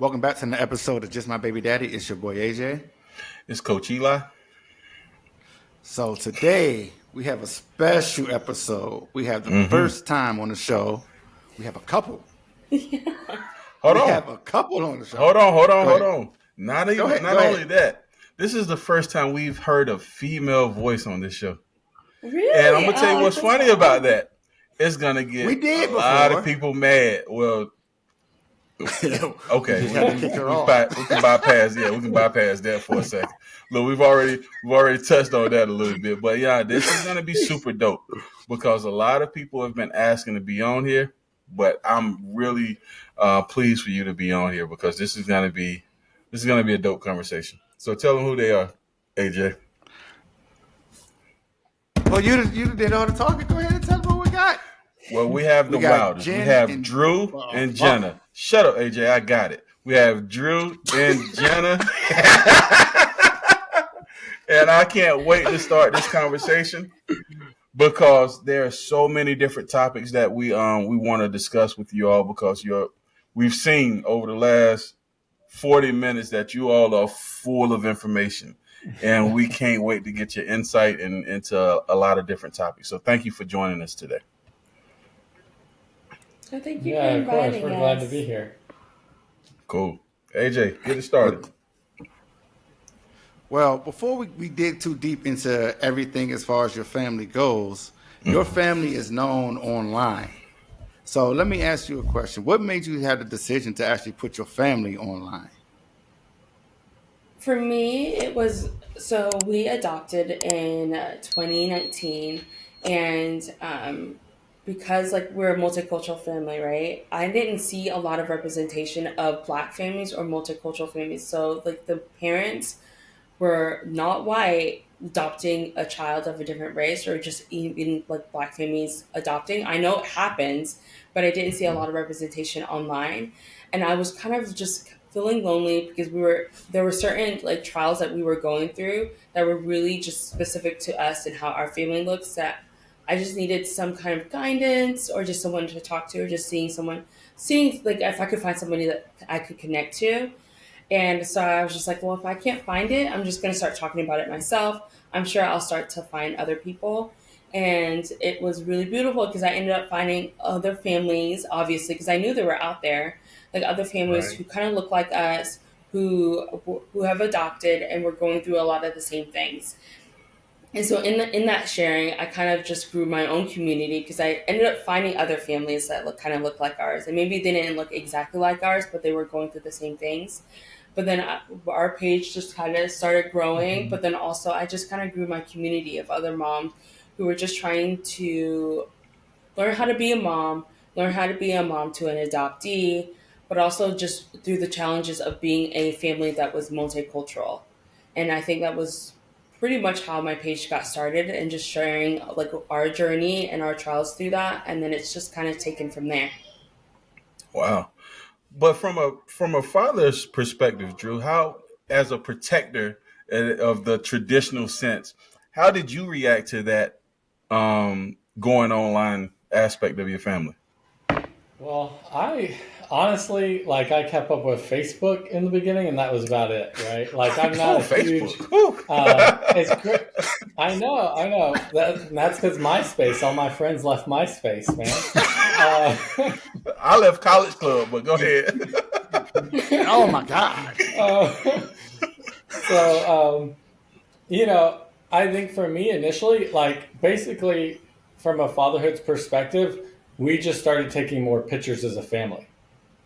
Welcome back to another episode of Just My Baby Daddy. It's your boy AJ. It's Coach Eli. So today we have a special episode. We have the first time on the show. We have a couple. Hold on. Have a couple on the show. Hold on. Not only that, this is the first time we've heard a female voice on this show. Really? And I'm gonna tell you what's funny about that. It's gonna get a lot of people mad. Well, okay, we can bypass. Yeah, we can bypass that for a second. Look, we've already touched on that a little bit, but yeah, this is gonna be super dope because a lot of people have been asking to be on here. But I'm really pleased for you to be on here because this is gonna be a dope conversation. So tell them who they are, AJ. Well, you did all the talking. Go ahead and tell them what we got. Well, we have the Wilders. We have Drue and Jeena. Shut up, AJ. I got it. We have Drue and Jeena. And I can't wait to start this conversation because there are so many different topics that we want to discuss with you all because we've seen over the last 40 minutes that you all are full of information. And we can't wait to get your insight into a lot of different topics. So thank you for joining us today. So thank you for inviting us. We're glad to be here. Cool. AJ, get it started. Well, before we dig too deep into everything as far as your family goes, your family is known online. So let me ask you a question. What made you have the decision to actually put your family online? For me, it was, so we adopted in 2019, and because we're a multicultural family, right? I didn't see a lot of representation of Black families or multicultural families. So the parents were not white adopting a child of a different race, or just even Black families adopting. I know it happens, but I didn't see a lot of representation online, and I was kind of just feeling lonely because there were certain trials that we were going through that were really just specific to us and how our family looks, that I just needed some kind of guidance or just someone to talk to, or just seeing if I could find somebody that I could connect to. And so I was just like, well, if I can't find it, I'm just going to start talking about it myself. I'm sure I'll start to find other people. And it was really beautiful because I ended up finding other families, obviously, because I knew they were out there, other families who kind of look like us, who have adopted and were going through a lot of the same things. And so in that sharing, I kind of just grew my own community because I ended up finding other families that look like ours. And maybe they didn't look exactly like ours, but they were going through the same things. But then our page just kind of started growing. But then also I just kind of grew my community of other moms who were just trying to learn how to be a mom to an adoptee, but also just through the challenges of being a family that was multicultural. And I think that was pretty much how my page got started, and just sharing our journey and our trials through that. And then it's just kind of taken from there. Wow. But from a father's perspective, Drue, how, as a protector of the traditional sense, how did you react to that going online aspect of your family? Well, I honestly, I kept up with Facebook in the beginning, and that was about it, right? I'm not a huge. It's great. I know. That's because MySpace. All my friends left MySpace, man. I left College Club, but go ahead. Oh my God. I think for me initially, basically from a fatherhood's perspective, we just started taking more pictures as a family.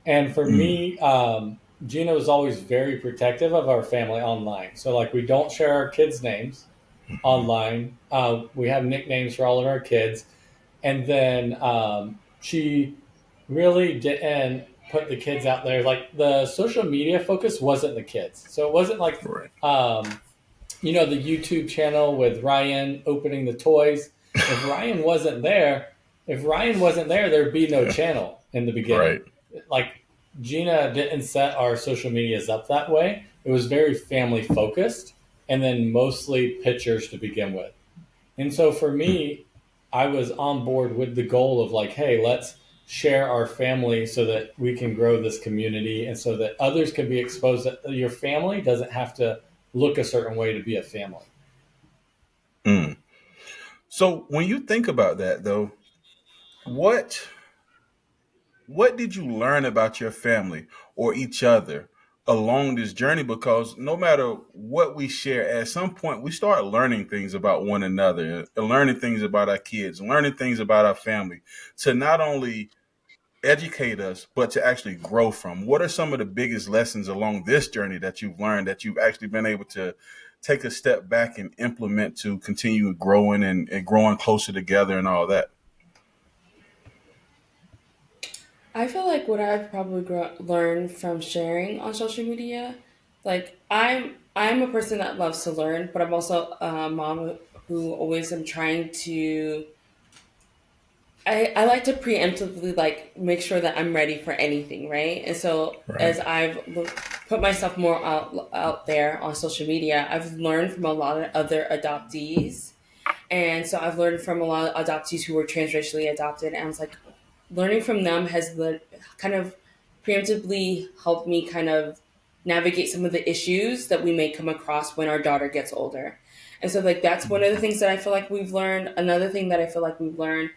And for me, Jeena was always very protective of our family online. So we don't share our kids' names online. We have nicknames for all of our kids. And then she really didn't put the kids out there. The social media focus wasn't the kids. So it wasn't the YouTube channel with Ryan opening the toys. If Ryan wasn't there, there'd be no channel in the beginning. Right. Jeena didn't set our social medias up that way. It was very family focused, and then mostly pictures to begin with. And so for me, I was on board with the goal of hey, let's share our family so that we can grow this community and so that others can be exposed, that your family doesn't have to look a certain way to be a family. Mm. So when you think about that, though, what what did you learn about your family or each other along this journey? Because no matter what we share, at some point we start learning things about one another, and learning things about our kids, learning things about our family, to not only educate us, but to actually grow from. What are some of the biggest lessons along this journey that you've learned that you've actually been able to take a step back and implement to continue growing and growing closer together and all that? I feel like what I've probably learned from sharing on social media, like I'm a person that loves to learn, but I'm also a mom who always am trying to. I like to preemptively like make sure that I'm ready for anything, right? And so Right. as put myself more out there on social media, I've learned from a lot of other adoptees, and so I've learned from a lot of adoptees who were transracially adopted, and I was like, learning from them has kind of preemptively helped me kind of navigate some of the issues that we may come across when our daughter gets older. And so like that's one of the things that I feel like we've learned. Another thing that I feel like we've learned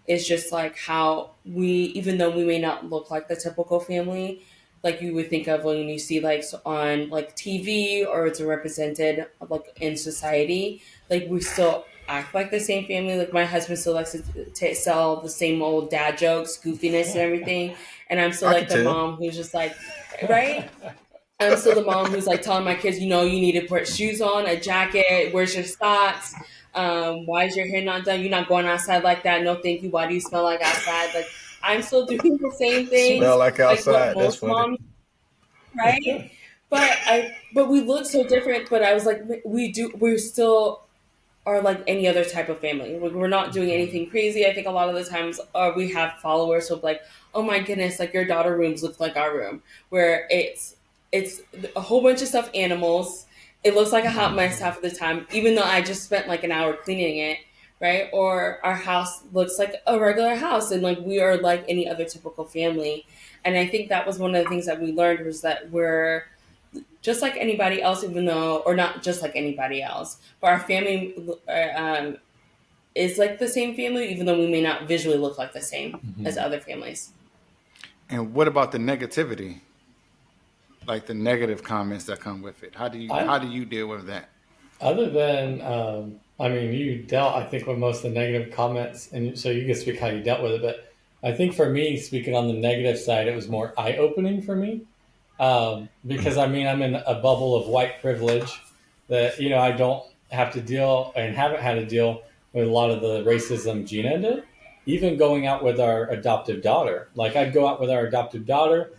is just like how we, even though we may not look like the typical family, like you would think of when you see like on like TV or it's represented like in society, like we still act like the same family. Like my husband still likes to sell the same old dad jokes, goofiness, and everything, and I'm still I can like the tell. mom who's just like, right? I'm still the mom who's like telling my kids, you know, you need to put shoes on, a jacket, where's your socks? Why is your hair not done? You're not going outside like that. No, thank you. Why do you smell like outside? Like I'm still doing the same Smell things, like like what outside. That's most funny. moms, right? But we look so different. But I was like, we still are like any other type of family. We're not doing anything crazy. I think a lot of the times we have followers who are like, oh my goodness, like your daughter rooms look like our room, where it's a whole bunch of stuffed animals. It looks like a hot mess half of the time, even though I just spent like an hour cleaning it, right? Or our house looks like a regular house, and like we are like any other typical family. And I think that was one of the things that we learned was that we're just like anybody else, even though, or not just like anybody else, but our family is like the same family, even though we may not visually look like the same as other families. And what about the negativity? Like the negative comments that come with it. I How do you deal with that? Other than, I mean, you dealt, I think, with most of the negative comments, and so you can speak how you dealt with it. But I think for me, speaking on the negative side, it was more eye opening for me because I mean, I'm in a bubble of white privilege that I don't have to deal and haven't had to deal with a lot of the racism Jeena did. Even going out with our adoptive daughter, like I'd go out with our adoptive daughter.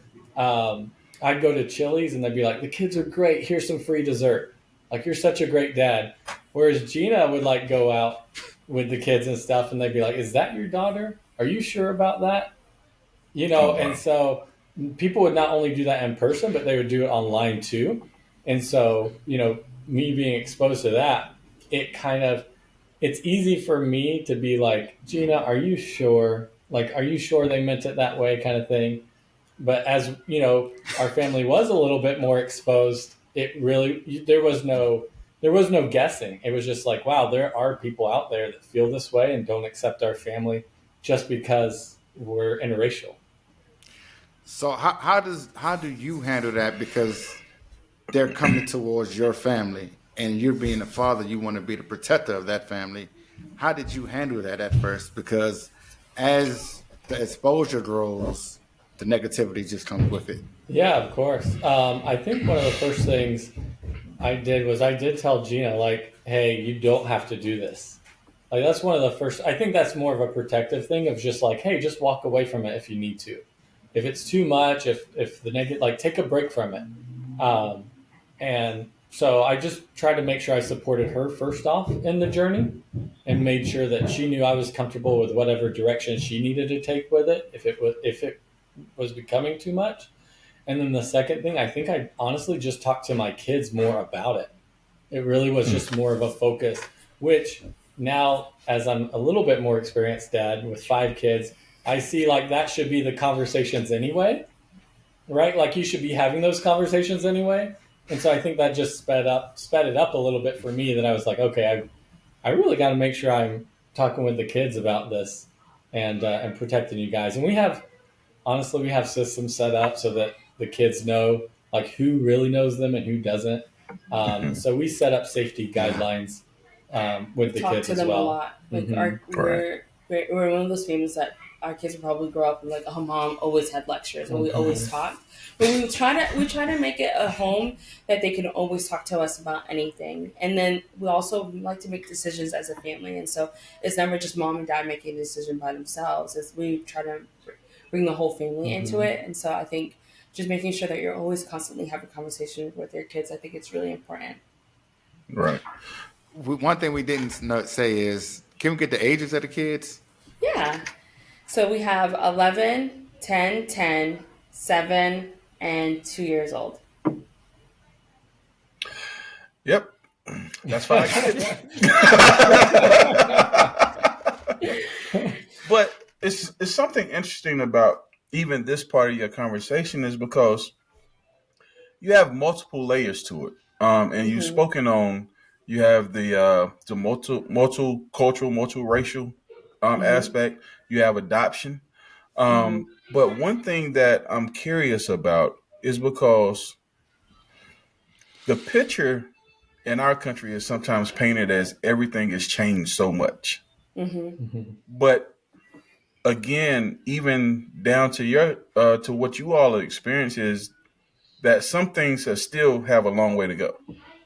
I'd go to Chili's and they'd be like, "The kids are great. Here's some free dessert. Like you're such a great dad." Whereas Jeena would like go out with the kids and stuff, and they'd be like, "Is that your daughter? Are you sure about that?" Oh And wow. so people would not only do that in person, but they would do it online too. And so me being exposed to that, it kind of it's easy for me to be like, "Jeena, are you sure? Like, are you sure they meant it that way?" kind of thing. But as our family was a little bit more exposed, it really there was no guessing. It was just like, wow, there are people out there that feel this way and don't accept our family just because we're interracial. So how do you handle that? Because they're coming towards your family, and you're being a father, you want to be the protector of that family. How did you handle that at first? Because as the exposure grows, the negativity just comes with it. Yeah, of course. I think one of the first things I did was I did tell Gina, like, hey, you don't have to do this. Like, that's one of the first, I think that's more of a protective thing of just like, hey, just walk away from it if you need to. If it's too much, if the negative, like, take a break from it. Um, and so I just tried to make sure I supported her first off in the journey and made sure that she knew I was comfortable with whatever direction she needed to take with it if it was becoming too much. And then the second thing, I think I honestly just talked to my kids more about it. It really was just more of a focus, which now, as I'm a little bit more experienced dad with 5 kids, I see like that should be the conversations anyway, right? Like you should be having those conversations anyway. And so I think that just sped it up a little bit for me. That I was like, okay, I really got to make sure I'm talking with the kids about this and protecting you guys. And we have systems set up so that the kids know like who really knows them and who doesn't. So we set up safety guidelines with the Talk kids to as them a well. lot. Like Right. we're one of those families that our kids will probably grow up and like, oh, mom always had lectures and we always talk. But we try to make it a home that they can always talk to us about anything. And then we also like to make decisions as a family, and so it's never just mom and dad making a decision by themselves. It's we try to bring the whole family into it. And so I think just making sure that you're always constantly having conversations with your kids, I think it's really important. Right. One thing we didn't say is, can we get the ages of the kids? Yeah. So we have 11, 10, 10, 7, and 2 years old. Yep. That's 5 kids. But it's something interesting about even this part of your conversation is because you have multiple layers to it. And you've spoken on you have the multicultural, multiracial aspect. You have adoption. But one thing that I'm curious about is because the picture in our country is sometimes painted as everything has changed so much. But again, even down to your to what you all experience is that some things still have a long way to go.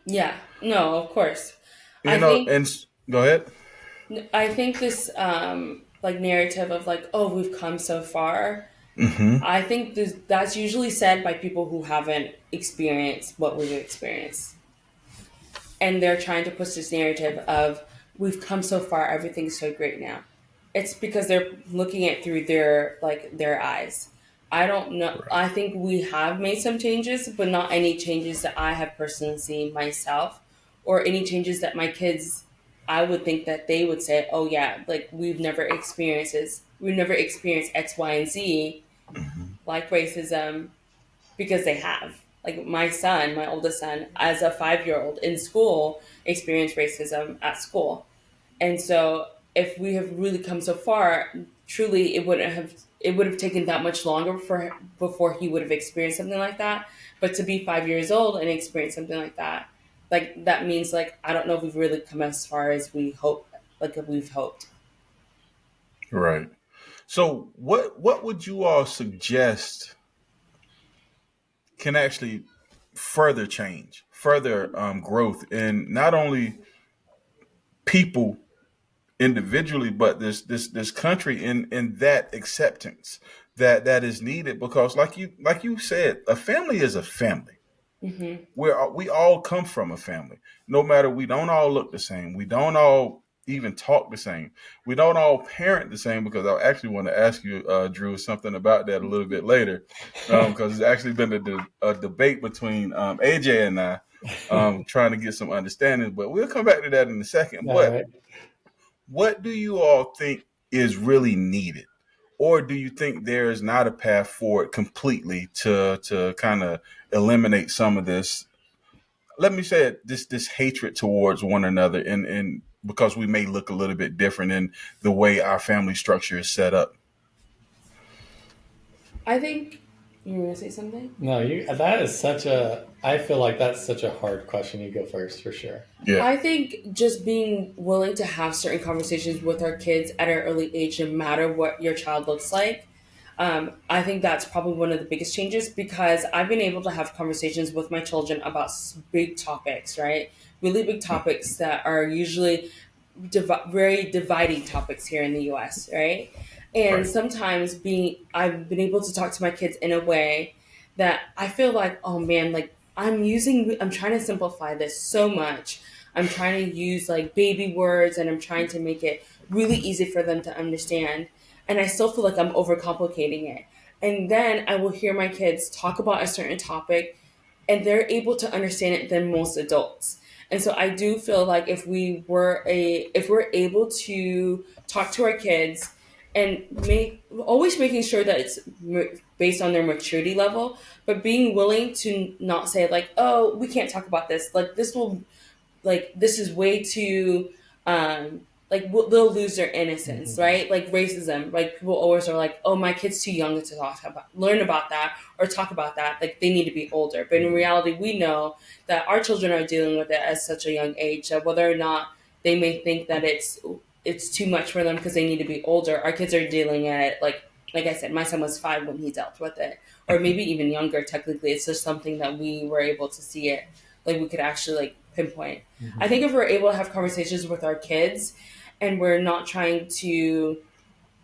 Yeah. No, of course. You I know, think and go ahead. I think this like narrative of like, oh, we've come so far. I think that's usually said by people who haven't experienced what we've experienced, and they're trying to push this narrative of we've come so far, everything's so great now. It's because they're looking at through their eyes. I don't know. I think we have made some changes, but not any changes that I have personally seen myself, or any changes that my kids. I would think that they would say, "Oh yeah, like we've never experienced X, Y, and Z, like racism, because they have." Like my son, my oldest son, as a 5-year-old in school, experienced racism at school. And so if we have really come so far, truly it would have taken that much longer before he would have experienced something like that. But to be 5 years old and experience something like that means like I don't know if we've really come as far as we've hoped. Right. So what would you all suggest can actually further change, further growth in not only people individually, but this country in that acceptance that is needed because like you said, a family is a family. We all come from a family. No matter we don't all look the same. We don't all even talk the same. We don't all parent the same because I actually want to ask you, Drew, something about that a little bit later because it's actually been a debate between AJ and I trying to get some understanding. But we'll come back to that in a second. All But right. what do you all think is really needed? Or do you think there is not a path forward completely to kind of eliminate some of this, let me say it, this hatred towards one another and because we may look a little bit different in the way our family structure is set up? I think you were gonna say something. No, that is I feel like that's such a hard question. You go first for sure. Yeah. I think just being willing to have certain conversations with our kids at an early age, no matter what your child looks like. I think that's probably one of the biggest changes because I've been able to have conversations with my children about big topics, right? Really big topics that are usually very dividing topics here in the US, right? And Right. sometimes I've been able to talk to my kids in a way that I feel like, oh man, like I'm trying to simplify this so much. I'm trying to use like baby words and I'm trying to make it really easy for them to understand. And I still feel like I'm overcomplicating it. And then I will hear my kids talk about a certain topic and they're able to understand it than most adults. And so I do feel like if we're able to talk to our kids and always making sure that it's based on their maturity level, but being willing to not say like, oh, we can't talk about this. Like this will, like this is way too, they'll lose their innocence, right? Like racism, like people always are like, oh, my kid's too young to learn about that or talk about that. Like they need to be older. But in reality, we know that our children are dealing with it at such a young age that whether or not they may think that it's too much for them because they need to be older, our kids are dealing at it like I said, my son was 5 when he dealt with it, or maybe even younger. Technically, it's just something that we were able to see it, like we could actually like pinpoint. I think if we're able to have conversations with our kids, and we're not trying to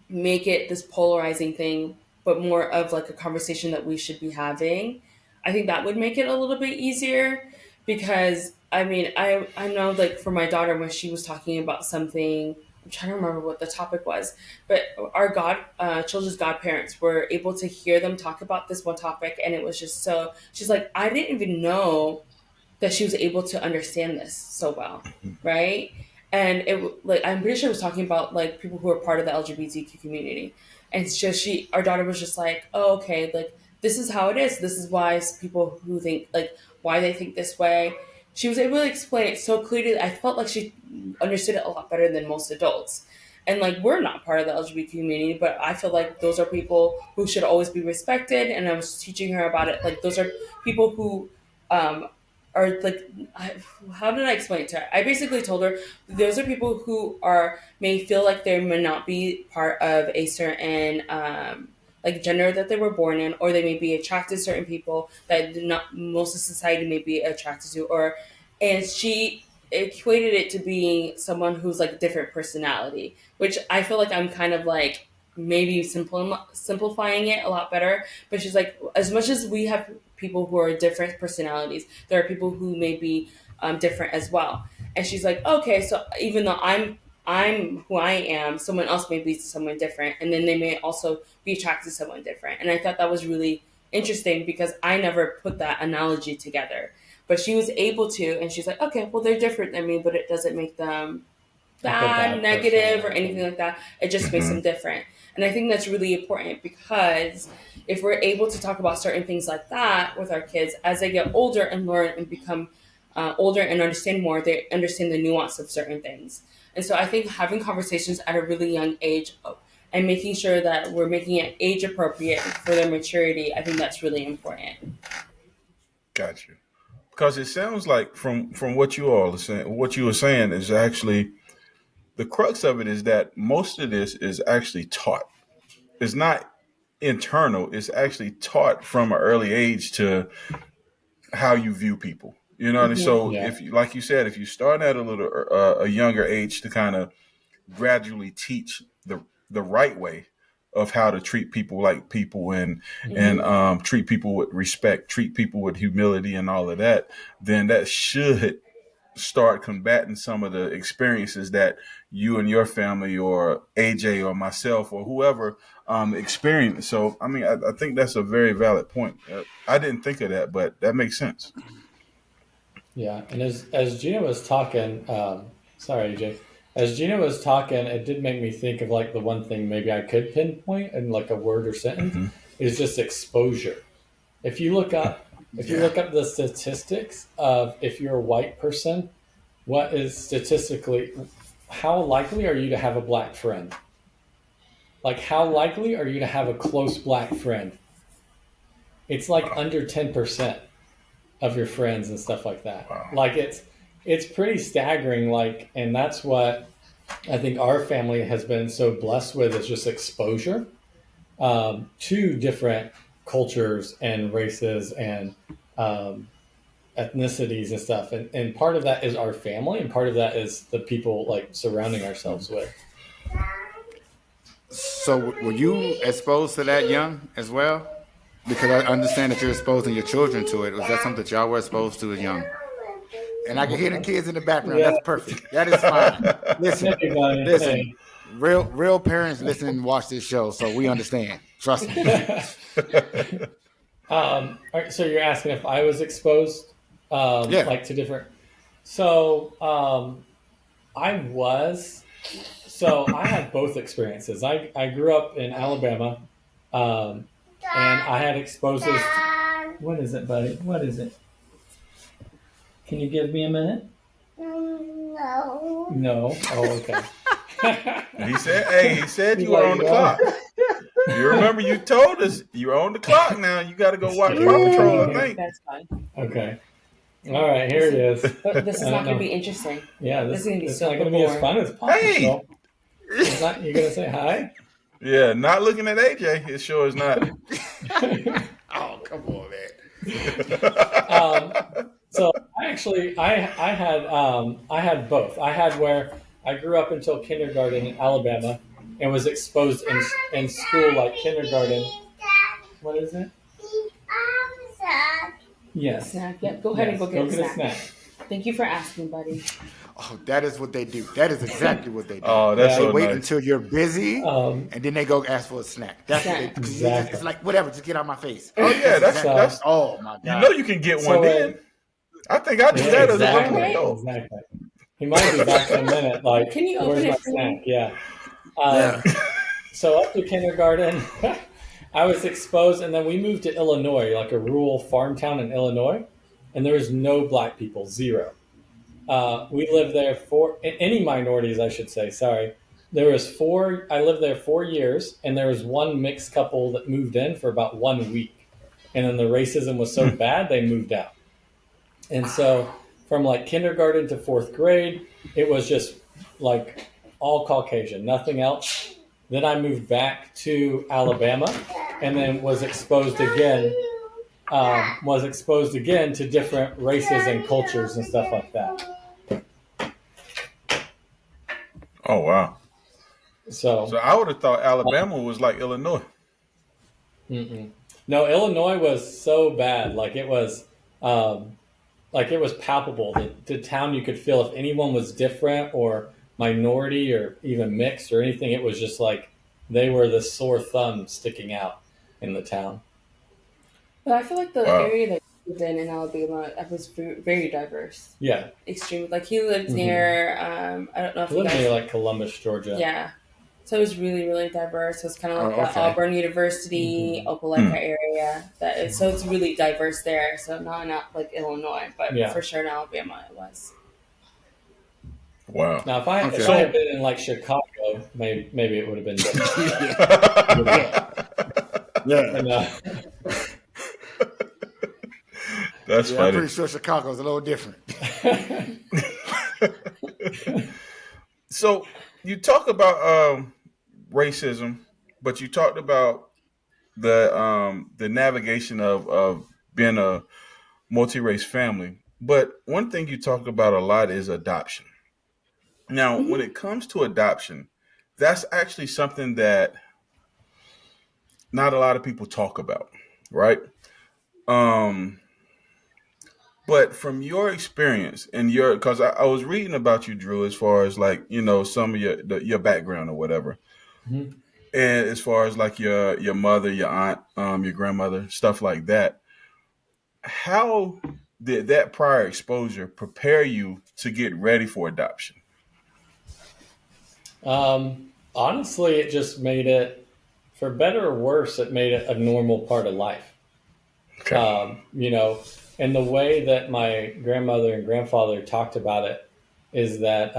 make it this polarizing thing, but more of like a conversation that we should be having, I think that would make it a little bit easier. Because I mean, I know like for my daughter when she was talking about something, I'm trying to remember what the topic was, but our children's godparents were able to hear them talk about this one topic, and it was just so. She's like, I didn't even know that she was able to understand this so well, right? And I'm pretty sure it was talking about like people who are part of the LGBTQ community, and it's just our daughter was just like, oh, okay, like this is how it is. This is why people who think like why they think this way. She was able to explain it so clearly. I felt like she understood it a lot better than most adults. And like we're not part of the LGBT community, but I feel like those are people who should always be respected. And I was teaching her about it. Like those are people who are like, how did I explain it to her? I basically told her those are people who may feel like they may not be part of a certain like gender that they were born in, or they may be attracted to certain people that not most of society may be attracted to, and she equated it to being someone who's like a different personality, which I feel like I'm kind of like maybe simplifying it a lot better. But she's like, as much as we have people who are different personalities, there are people who may be different as well. And she's like, okay, so even though I'm who I am, someone else may be someone different, and then they may also be attracted to someone different. And I thought that was really interesting because I never put that analogy together. But she was able to, and she's like, okay, well, they're different than me, but it doesn't make them bad, negative, or anything like that. It just makes them different. And I think that's really important because if we're able to talk about certain things like that with our kids as they get older and learn and become older and understand more, they understand the nuance of certain things. And so I think having conversations at a really young age and making sure that we're making it age appropriate for their maturity, I think that's really important. Gotcha. Because it sounds like from what you all are saying, what you were saying is actually the crux of it is that most of this is actually taught. It's not internal. It's actually taught from an early age to how you view people. You know, and so if you, like you said, if you start at a younger age to kind of gradually teach the right way of how to treat people like people and treat people with respect, treat people with humility and all of that, then that should start combating some of the experiences that you and your family or AJ or myself or whoever experience. So, I mean, I think that's a very valid point. I didn't think of that, but that makes sense. Yeah, and as Jeena was talking, sorry, AJ, as Jeena was talking, it did make me think of like the one thing maybe I could pinpoint in like a word or sentence is just exposure. If you look up the statistics of if you're a white person, what is statistically, how likely are you to have a black friend? Like how likely are you to have a close black friend? It's like under 10% of your friends and stuff like that. Like it's pretty staggering. Like, and that's what I think our family has been so blessed with is just exposure to different cultures and races and ethnicities and stuff. And part of that is our family, and part of that is the people like surrounding ourselves with. So were you exposed to that young as well? Because I understand that you're exposing your children to it. Was that something that y'all were exposed to as young? And I can hear the kids in the background. Yeah. That's perfect. That is fine. Listen. Real parents listen and watch this show, so we understand. Trust me. All right, so you're asking if I was exposed, like to different. So I was, So I had both experiences. I grew up in Alabama, and I had exposures. What is it, buddy? What is it? Can you give me a minute? No. No. Oh, okay. He said, "Hey, he said He's you were like, on the no. clock. You remember you told us you're on the clock now. You got to go watch Paw Patrol, I think." That's fine. Okay. All right, here it is. This is not going to be interesting. Yeah, This is going to be it's so not going to be as fun as Paw Hey! Patrol. It's not, you're going to say hi? Yeah, not looking at AJ. It sure is not. Oh, come on, man. So I had both. I had where I grew up until kindergarten in Alabama and was exposed in school like kindergarten. What is it? Yes. Snack. Yep. Go ahead and go get a snack. Thank you for asking, buddy. Oh, that is what they do. That is exactly what they do. Oh, that's They so wait nice. until you're busy, and then they go ask for a snack. That's what they do. 'Cause Exactly. it's like, whatever, just get out my face. Oh yeah, that's. Oh my god. You know you can get one So, then. I think I do that as a exactly. young adult. Exactly. He might be back in a minute. Like, Can you where's open my it for snack? me? Yeah. Yeah. So up to kindergarten, I was exposed, and then we moved to Illinois, like a rural farm town in Illinois, and there was no black people, zero. We lived there any minorities, I should say. Sorry, there was four. I lived there 4 years, and there was one mixed couple that moved in for about 1 week, and then the racism was so bad they moved out. And so from like kindergarten to 4th grade, it was just like all Caucasian, nothing else. Then I moved back to Alabama and then was exposed again to different races and cultures and stuff like that. Oh wow. So So I would have thought Alabama was like Illinois. no, Illinois was so bad. Like it was palpable. The town, you could feel if anyone was different or minority or even mixed or anything, it was just like they were the sore thumb sticking out in the town. But I feel like the Wow. area that he lived in Alabama was very diverse. Yeah. Extremely. Like he lived near, I don't know if I you lived guys. near like Columbus, Georgia. Yeah. So it was really, really diverse. So it's kind of like Oh, the okay. Auburn University, Opelika area. So it's really diverse there. So not like Illinois, but Yeah. for sure in Alabama it was. Wow. Now, if I Okay. had been in like Chicago, maybe it would have been different. Yeah. And, That's I'm funny. pretty sure Chicago's a little different. So you talk about racism, but you talked about the navigation of being a multi-race family. But one thing you talk about a lot is adoption. Now, when it comes to adoption, that's actually something that not a lot of people talk about, right? But from your experience and because I was reading about you, Drue, as far as like, some of your background or whatever. Mhm. And as far as like your mother, your aunt, your grandmother, stuff like that. How did that prior exposure prepare you to get ready for adoption? Honestly, it just made it, for better or worse, it made it a normal part of life. Okay. And the way that my grandmother and grandfather talked about it is that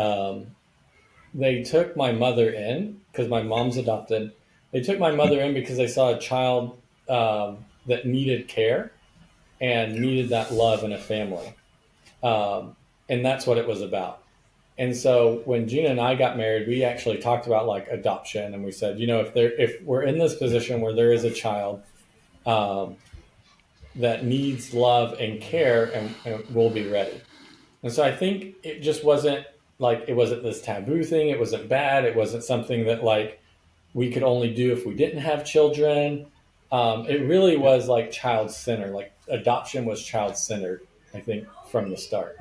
they took my mother in because my mom's adopted. They took my mother in because they saw a child that needed care and needed that love in a family. And that's what it was about. And so when Jeena and I got married, we actually talked about like adoption, and we said, if we're in this position where there is a child that needs love and care, and we'll be ready. And so I think it just wasn't this taboo thing. It wasn't bad. It wasn't something that like we could only do if we didn't have children. It really was like child-centered. Like adoption was child-centered, I think, from the start.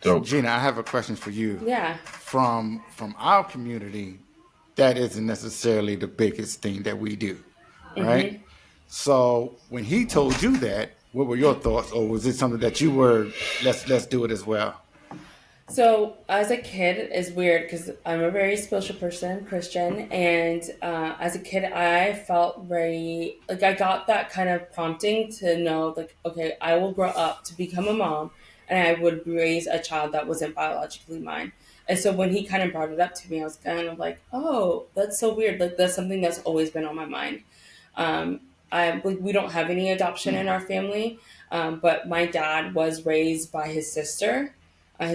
So, Jeena, I have a question for you. Yeah. From our community, that isn't necessarily the biggest thing that we do, right? So when he told you that, what were your thoughts, or was it something that you were let's do it as well? So as a kid is weird because I'm a very spiritual person, Christian, and as a kid I felt very like I got that kind of prompting to know like okay I will grow up to become a mom and I would raise a child that wasn't biologically mine. And so when he kind of brought it up to me, I was kind of like, oh, that's so weird. Like that's something that's always been on my mind. Um, we don't have any adoption in our family, but my dad was raised by his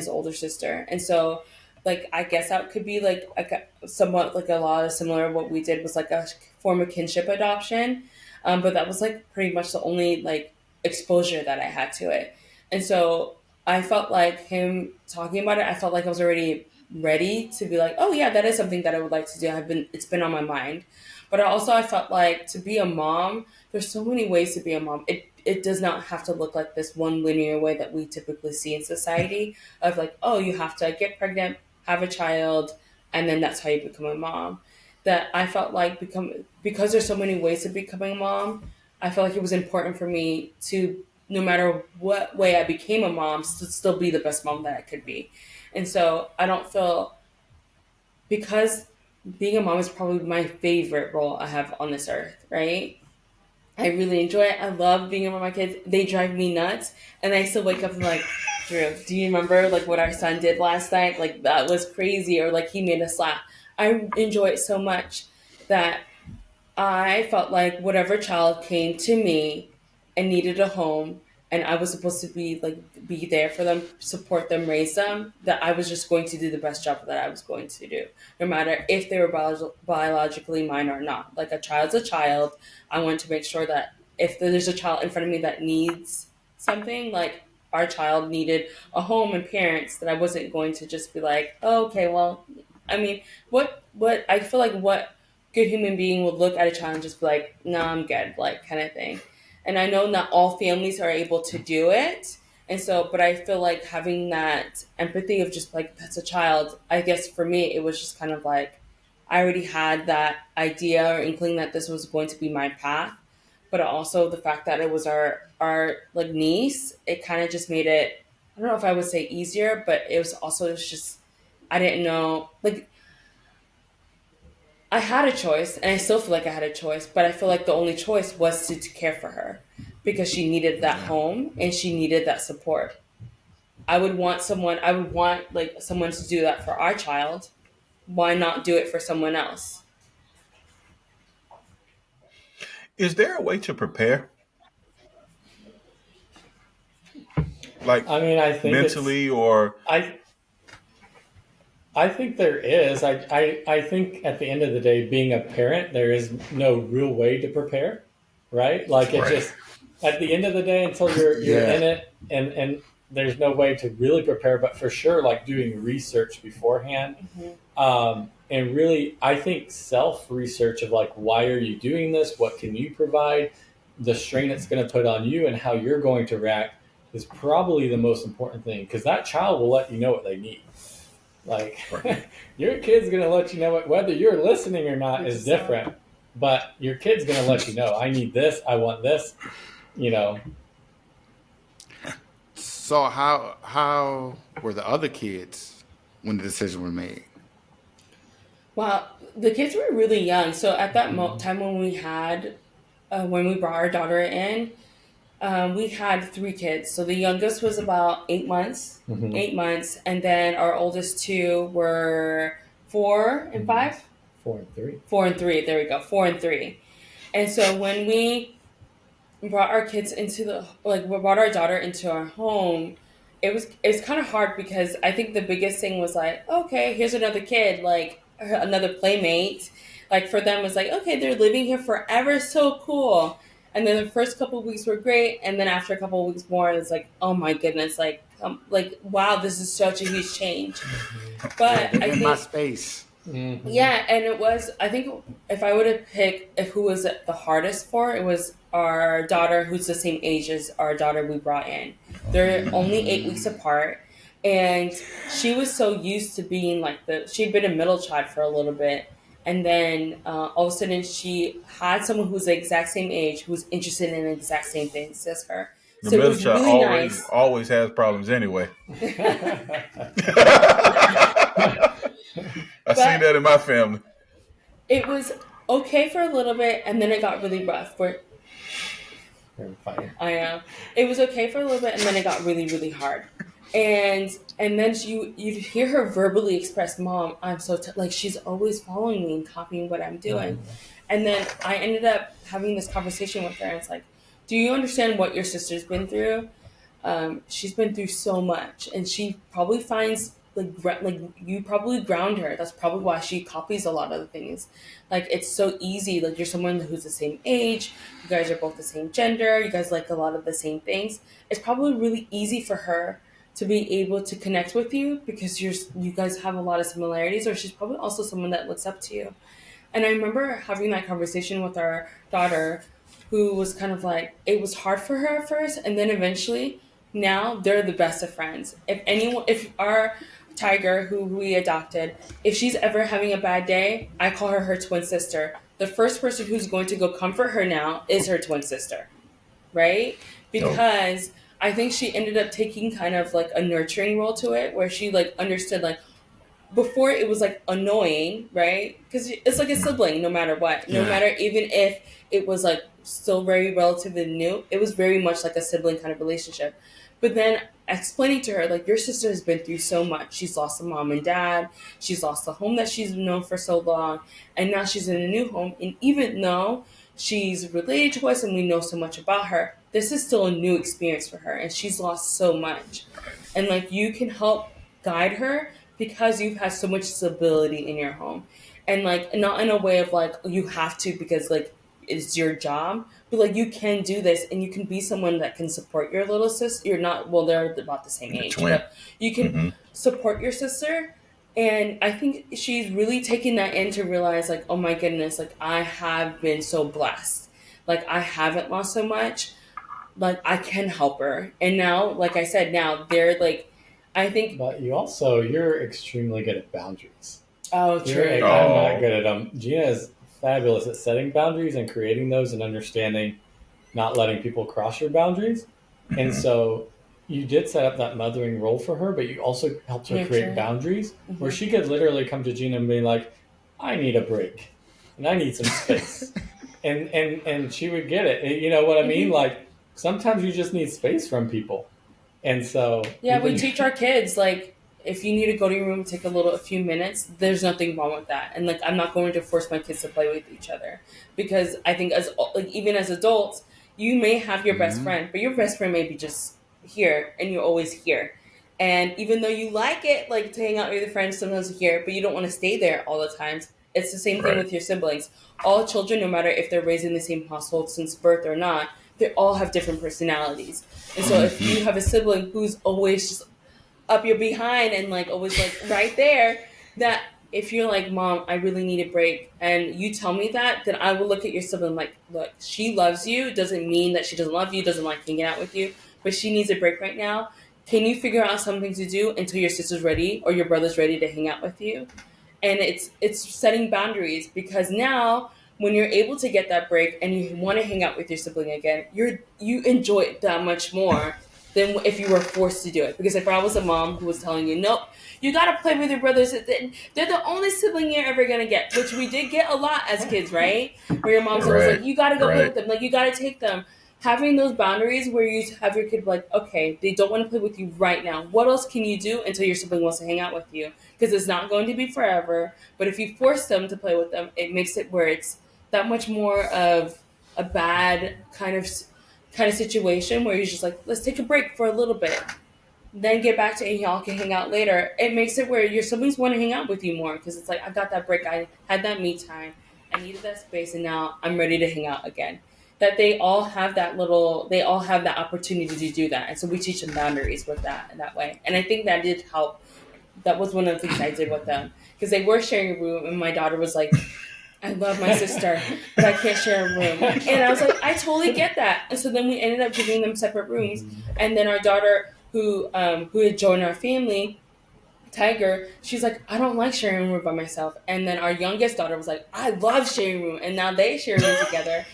older sister, and so like I guess that could be like somewhat like a lot of similar. What we did was like a form of kinship adoption, but that was like pretty much the only like exposure that I had to it, and so I felt like him talking about it. I felt like I was already ready to be like, oh yeah, that is something that I would like to do. It's been on my mind. But also, I felt like to be a mom, there's so many ways to be a mom. It does not have to look like this one linear way that we typically see in society of like, oh, you have to get pregnant, have a child, and then that's how you become a mom. That I felt like because there's so many ways to becoming a mom, I felt like it was important for me to, no matter what way I became a mom, to still be the best mom that I could be. And so I don't feel because being a mom is probably my favorite role I have on this earth, right? I really enjoy it. I love being around my kids. They drive me nuts. And I still wake up and like, Drew, do you remember like what our son did last night? Like that was crazy. Or like he made us laugh. I enjoy it so much that I felt like whatever child came to me and needed a home and I was supposed to be there for them, support them, raise them, that I was just going to do the best job that I was going to do, no matter if they were biologically mine or not. Like a child's a child. I want to make sure that if there's a child in front of me that needs something, like our child needed a home and parents, that I wasn't going to just be like, oh, okay, well, I mean, what I feel like what good human being would look at a child and just be like, no, I'm good, like kind of thing. And I know not all families are able to do it. And so, but I feel like having that empathy of just like, that's a child, I guess for me, it was just kind of like, I already had that idea or inkling that this was going to be my path. But also the fact that it was our like niece, it kind of just made it, I don't know if I would say easier, but it was just, I didn't know, like I had a choice, and I still feel like I had a choice, but I feel like the only choice was to care for her because she needed that home and she needed that support. I would want like someone to do that for our child. Why not do it for someone else? Is there a way to prepare, like I mean, I think it's mentally, or I I think there is. I think at the end of the day, being a parent, there is no real way to prepare, right? Like it Right. just at the end of the day, until you're Yeah. in it, and there's no way to really prepare. But for sure, like doing research beforehand, Mm-hmm. and really, I think self research of like why are you doing this? What can you provide? The strain it's going to put on you, and how you're going to react is probably the most important thing because that child will let you know what they need. Like right. your kid's gonna let you know whether you're listening or not Which is is so different. But your kid's gonna let you know, I need this, I want this, you know. So how were the other kids when the decision was made? well. The kids were really young, so at that time when we brought our daughter in, we had three kids. So the youngest was about 8 months, Mm-hmm. 8 months, and then our oldest two were 4 and 5, 4 and 3. 4 and 3. There we go, 4 and 3. And so when we brought our daughter into our home, it's kind of hard because I think the biggest thing was like, okay, here's another kid, like another playmate. Like for them, it's like, okay, they're living here forever, so cool. And then the first couple of weeks were great, and then after a couple of weeks more, it's like, oh my goodness, like wow, this is such a huge change. Yeah, But they I in my think space. Mm-hmm. yeah, and it was. I think if I would have picked who was the hardest for, it was our daughter, who's the same age as our daughter we brought in. They're only 8 weeks apart, and she was so used to being like she'd been a middle child for a little bit, and then all of a sudden she had someone who's the exact same age, who's interested in the exact same things as her. The So it middle was child really nice. always has problems anyway. I see But that in my family. it was okay for a little bit, and then it got really rough. Where Fine. I know it was okay for a little bit, and then it got really, really hard. And then you'd hear her verbally express, "Mom, I'm so like she's always following me and copying what I'm doing." And then I ended up having this conversation with her, and it's like, "Do you understand what your sister's been through? She's been through so much, and she probably finds like you probably ground her. That's probably why she copies a lot of the things. Like it's so easy. Like you're someone who's the same age. You guys are both the same gender. You guys like a lot of the same things. It's probably really easy for her to be able to connect with you because you guys have a lot of similarities. Or she's probably also someone that looks up to you." And I remember having that conversation with our daughter, who was kind of like, it was hard for her at first, and then eventually, now they're the best of friends. If our tiger, who we adopted, if she's ever having a bad day, I call her twin sister. The first person who's going to go comfort her now is her twin sister, right? Oh. Because I think she ended up taking kind of like a nurturing role to it, where she like understood like before it was like annoying, right? Because it's like a sibling, no matter what, no Yeah. matter even if it was like still very relatively new, it was very much like a sibling kind of relationship. But then explaining to her like your sister has been through so much. She's lost a mom and dad. She's lost the home that she's known for so long, and now she's in a new home. And even though she's related to us and we know so much about her, this is still a new experience for her, and she's lost so much. And like you can help guide her because you've had so much stability in your home, and like not in a way of like you have to because like it's your job, but like you can do this and you can be someone that can support your little sister. You're not, well, they're about the same age, Twin. but you can support your sister. And I think she's really taking that in to realize like, oh my goodness, like I have been so blessed, like I haven't lost so much, like I can help her. And now, like I said, now they're like, I think, But you're extremely good at boundaries. oh, true. I'm not good at them. Jeena is fabulous at setting boundaries and creating those and understanding not letting people cross your boundaries. And so you did set up that mothering role for her, but you also helped her create boundaries where she could literally come to Jeena and be like, I need a break and I need some space. and she would get it. You know what I mean? Like sometimes you just need space from people. And so yeah, we teach our kids like if you need to go to your room, take a few minutes. There's nothing wrong with that, and like I'm not going to force my kids to play with each other because I think as like even as adults, you may have your best friend, but your best friend may be just here, and you're always here. And even though you like it, like to hang out with your friends sometimes here, but you don't want to stay there all the times. It's the same thing with your siblings. All children, no matter if they're raised in the same household since birth or not, they all have different personalities. And so if you have a sibling who's always just up your behind and like always like right there, that if you're like, Mom, I really need a break, and you tell me that, then I will look at your sibling like, look, she loves you. Doesn't mean that she doesn't love you, doesn't like hanging out with you, but she needs a break right now. Can you figure out something to do until your sister's ready or your brother's ready to hang out with you? And it's setting boundaries, because now when you're able to get that break and you want to hang out with your sibling again, you enjoy it that much more than if you were forced to do it. Because if I was a mom who was telling you, nope, you got to play with your brothers, they're the only sibling you're ever going to get, which we did get a lot as kids, right? Where your mom's always like, you got to go play with them, like you got to take them. Having those boundaries where you have your kid like, okay, they don't want to play with you right now. What else can you do until your sibling wants to hang out with you? Because it's not going to be forever. But if you force them to play with them, it makes it where it's that much more of a bad kind of situation where you're just like, let's take a break for a little bit, then get back to it and y'all can hang out later. It makes it where your siblings want to hang out with you more because it's like, I got that break. I had that me time. I needed that space, and now I'm ready to hang out again. That they all have that opportunity to do that. And so we teach them boundaries with that in that way. And I think that did help. That was one of the things I did with them, because they were sharing a room and my daughter was like, I love my sister, but I can't share a room. And I was like, I totally get that. And so then we ended up giving them separate rooms. And then our daughter who had joined our family, Tiger, she's like, I don't like sharing a room by myself. And then our youngest daughter was like, I love sharing a room. And now they share a room together.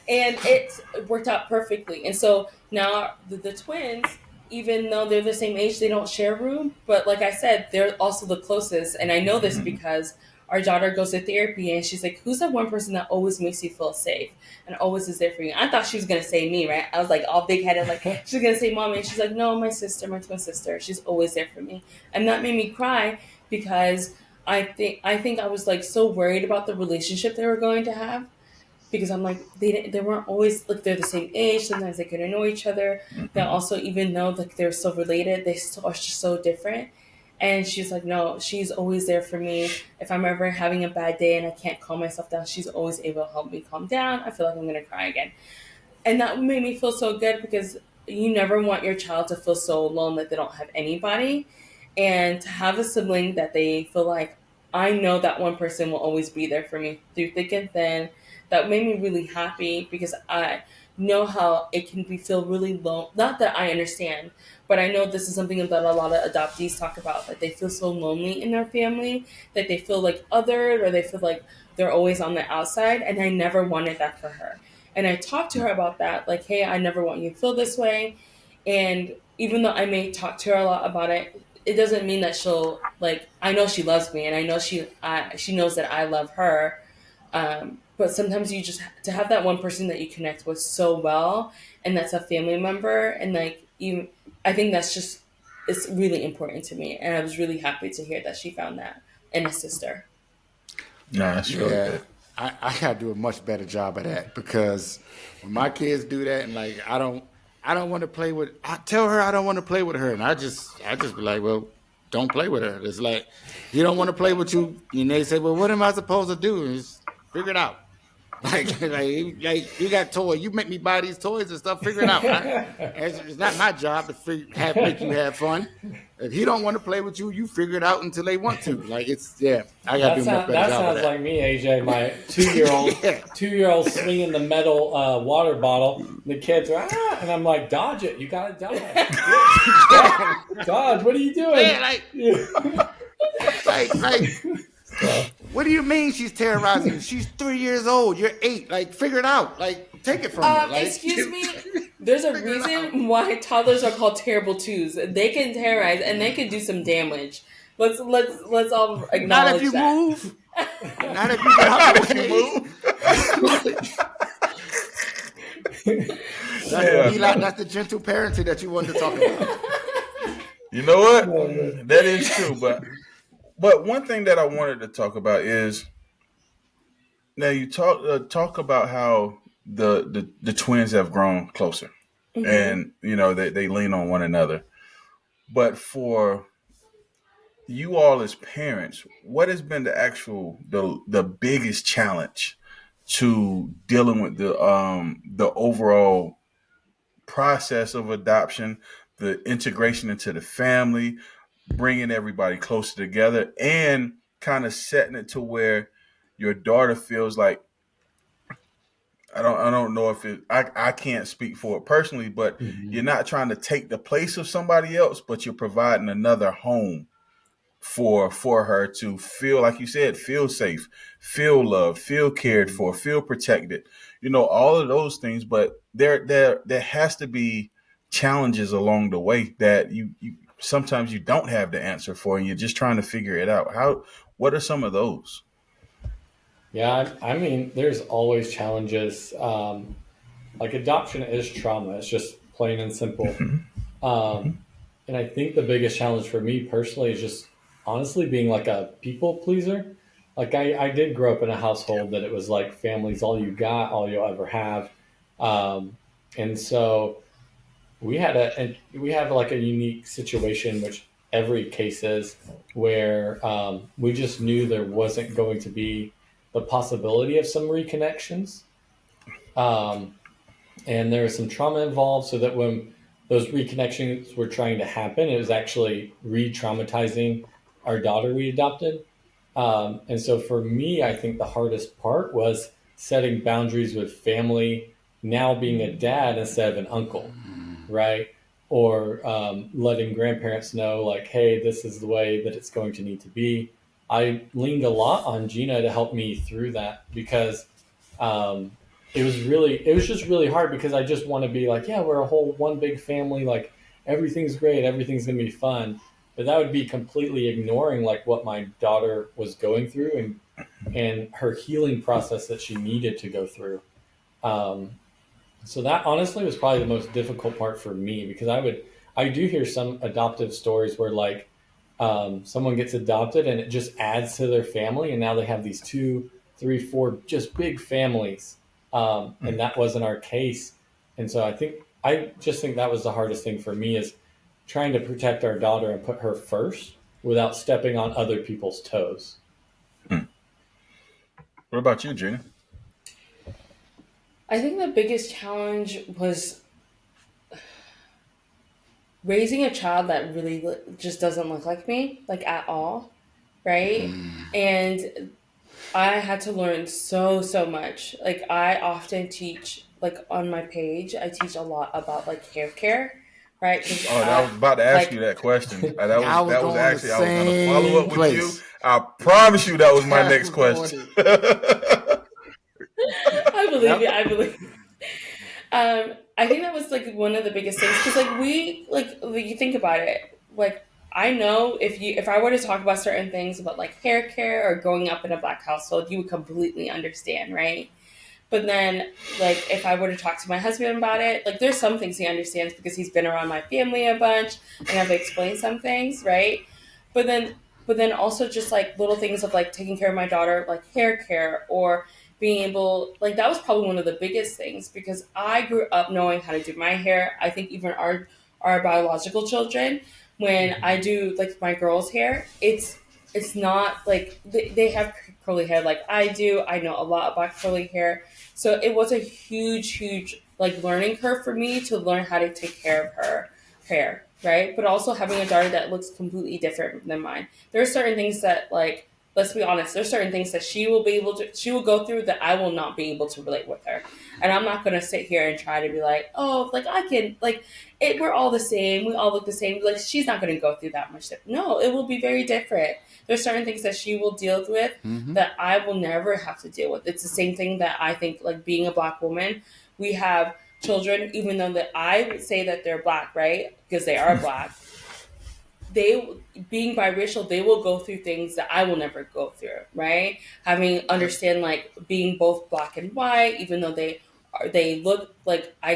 And it worked out perfectly. And so now the twins, even though they're the same age, they don't share a room. But like I said, they're also the closest. And I know this because our daughter goes to therapy and she's like, who's that one person that always makes you feel safe and always is there for you? I thought she was going to say me, right? I was like all big headed, like she's going to say mommy. And she's like, no, my sister, my twin sister. She's always there for me. And that made me cry because I think I was like so worried about the relationship they were going to have, because I'm like they weren't always like they're the same age. Sometimes they could annoy each other. That also, even though like they're so related, they still are just so different. And she's like, no, she's always there for me. If I'm ever having a bad day and I can't calm myself down, she's always able to help me calm down. I feel like I'm gonna cry again, and that made me feel so good because you never want your child to feel so alone that they don't have anybody, and to have a sibling that they feel like I know that one person will always be there for me through thick and thin. That made me really happy because I know how it can be feel really low. Not that I understand, but I know this is something that a lot of adoptees talk about, that they feel so lonely in their family, that they feel like othered or they feel like they're always on the outside. And I never wanted that for her. And I talked to her about that, like, hey, I never want you to feel this way. And even though I may talk to her a lot about it, it doesn't mean that she'll like. I know she loves me, and I know she knows that I love her. But sometimes you just to have that one person that you connect with so well, and that's a family member, and like you, I think that's just it's really important to me, and I was really happy to hear that she found that in a sister. Nah, that's really Yeah, good. I gotta do a much better job of that because when my kids do that and like I don't want to play with. I tell her I don't want to play with her, and I just be like, well, don't play with her. It's like you don't want to play with you, and they say, well, what am I supposed to do? And just figure it out. Like you got toys. You make me buy these toys and stuff. Figure it out. It's not my job to make you have fun. If he don't want to play with you, you figure it out until they want to. Like it's yeah. I got to do a much better That job of sounds that. like me, AJ. My 2-year-old, Yeah. 2-year-old swinging the metal water bottle. The kids are and I'm like, dodge it. You gotta dodge. Dodge. What are you doing? Yeah, like what do you mean she's terrorizing you? She's 3 years old. You're 8. Like figure it out. Like take it from her. Like Excuse me. There's a reason why toddlers are called terrible twos. They can terrorize and they can do some damage. Let's all not if acknowledge you that. move. Not if you get out of the way. That's the gentle parenting that you wanted to talk about. You know what? That is true, but one thing that I wanted to talk about is now you talk about how the twins have grown closer, and you know they lean on one another. But for you all as parents, what has been the biggest challenge to dealing with the overall process of adoption, the integration into the family, bringing everybody closer together, and kind of setting it to where your daughter feels like I don't know if I can't speak for it personally, but you're not trying to take the place of somebody else, but you're providing another home for her to feel, like you said, feel safe, feel loved, feel cared for, feel protected. You know, all of those things, but there has to be challenges along the way that you sometimes you don't have the answer for, and you're just trying to figure it out. What are some of those? Yeah, I mean, there's always challenges. Like adoption is trauma. It's just plain and simple. And I think the biggest challenge for me personally is just honestly being like a people pleaser. Like I did grow up in a household that it was like family's all you got, all you'll ever have. And so we have like a unique situation, which every case is, where we just knew there wasn't going to be the possibility of some reconnections. Um, and there was some trauma involved, so that when those reconnections were trying to happen, it was actually re-traumatizing our daughter we adopted. And so for me, I think the hardest part was setting boundaries with family, now being a dad instead of an uncle, right? Or letting grandparents know, like, hey, this is the way that it's going to need to be. I leaned a lot on Jeena to help me through that because it was just really hard because I just want to be like, yeah, we're a whole one big family, like everything's great, everything's gonna be fun. But that would be completely ignoring like what my daughter was going through and her healing process that she needed to go through. Um, so that honestly was probably the most difficult part for me because I do hear some adoptive stories where like someone gets adopted and it just adds to their family, and now they have these two, three, four just big families, and that wasn't our case. And so I just think that was the hardest thing for me is trying to protect our daughter and put her first without stepping on other people's toes. What about you, Jeena? I think the biggest challenge was raising a child that really just doesn't look like me, like at all, right? And I had to learn so much. Like I often teach, like on my page, I teach a lot about like hair care, right? Oh, I was about to ask you like that question. I was That was going the actually I was going to follow up same with you. place. I promise you that was my I next was question. I believe Yep. it. I believe. I think that was like one of the biggest things because like you think about it, like I know if I were to talk about certain things about like hair care or growing up in a black household, you would completely understand, right? But then, like, if I were to talk to my husband about it, like, there's some things he understands because he's been around my family a bunch, and I've explained some things, right? But then, but then also just like little things of like taking care of my daughter, like hair care or being able, like, that was probably one of the biggest things because I grew up knowing how to do my hair. I think even our biological children, when I do like my girls' hair, it's not like they have curly hair like I do. I know a lot about curly hair, so it was a huge like learning curve for me to learn how to take care of her hair, right? But also having a daughter that looks completely different than mine. There are certain things that like let's be honest, there's certain things that she will go through that I will not be able to relate with her. And I'm not gonna sit here and try to be like, oh, like I can like we're all the same, we all look the same. Like she's not gonna go through that much. No, it will be very different. There's certain things that she will deal with that I will never have to deal with. It's the same thing that I think, like being a black woman, we have children, even though that I would say that they're black, right? Because they are black. They being biracial, they will go through things that I will never go through, right? Having understand like being both black and white, even though they look like I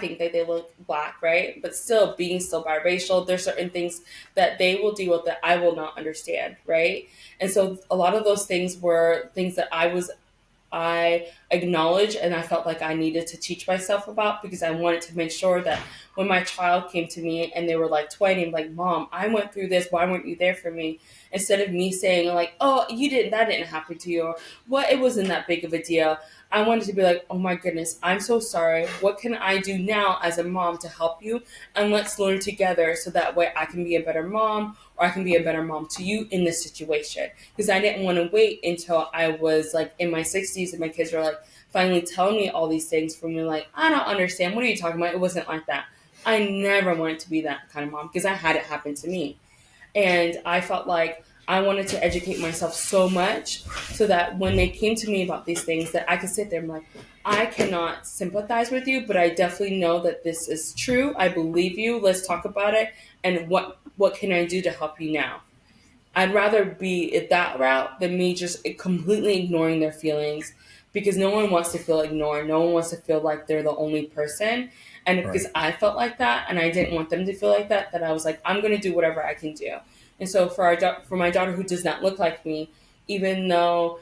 think that they look black, right? But still being still biracial, there's certain things that they will deal with that I will not understand, right? And so a lot of those things were things that I acknowledged and I felt like I needed to teach myself about because I wanted to make sure that when my child came to me and they were like 20, I'm like, Mom, I went through this. Why weren't you there for me? Instead of me saying like, oh, that didn't happen to you, or what, it wasn't that big of a deal. I wanted to be like, oh my goodness, I'm so sorry. What can I do now as a mom to help you? And let's learn together so that way I can be a better mom or I can be a better mom to you in this situation. Because I didn't want to wait until I was like in my 60s and my kids were like finally telling me all these things from me like, I don't understand. What are you talking about? It wasn't like that. I never wanted to be that kind of mom because I had it happen to me. And I felt like I wanted to educate myself so much so that when they came to me about these things that I could sit there and be like, I cannot sympathize with you, but I definitely know that this is true. I believe you. Let's talk about it. And what can I do to help you now? I'd rather be at that route than me just completely ignoring their feelings because no one wants to feel ignored. No one wants to feel like they're the only person. And Right. because I felt like that and I didn't want them to feel like that, that I was like, I'm going to do whatever I can do. And so for my daughter who does not look like me, even though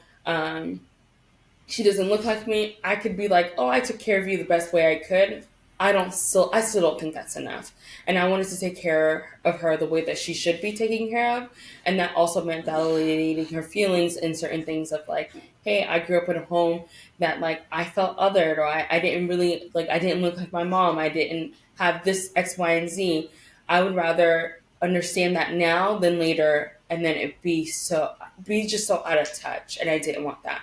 she doesn't look like me, I could be like, oh, I took care of you the best way I could. I still don't think that's enough. And I wanted to take care of her the way that she should be taken care of. And that also meant validating her feelings in certain things of like, hey, I grew up in a home that like I felt othered or I didn't really like, I didn't look like my mom. I didn't have this X, Y, and Z. I would rather understand that now than later. And then it be just so out of touch. And I didn't want that.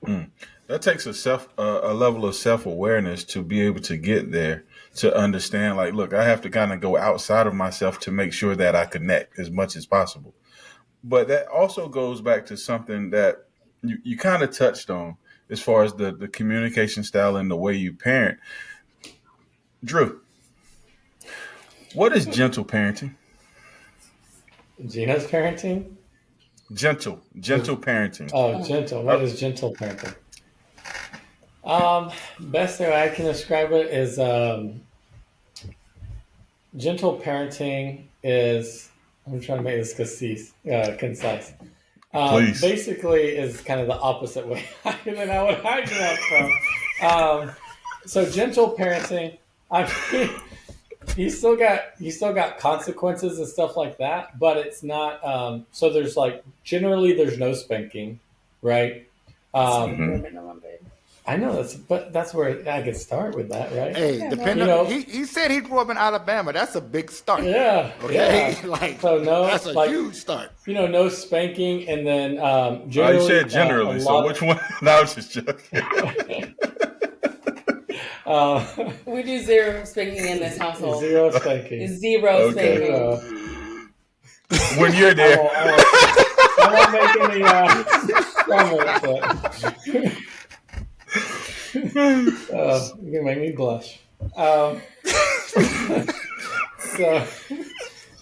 Mm. That takes a level of self-awareness to be able to get there, to understand like, look, I have to kind of go outside of myself to make sure that I connect as much as possible. But that also goes back to something that you kind of touched on. as far as the communication style and the way you parent. Drue, what is gentle parenting? Gina's parenting? Gentle parenting. Oh, gentle. What is gentle parenting? Best way I can describe it is gentle parenting is, I'm trying to make this concise. Please. Basically is kind of the opposite way than what I grew up from. So gentle parenting, I mean, you still got consequences and stuff like that, but it's not. So there's generally there's no spanking, right? I know that's where I could start with that, right? Hey, depending on, he said he grew up in Alabama. That's a big start. Yeah. Okay. Yeah. So no, that's a huge start. No spanking, and then generally. You said generally, so which one? No, I was just joking. We do zero spanking in this household. Zero spanking. Zero spanking. When you're there. I won't make any comments. You're gonna make me blush.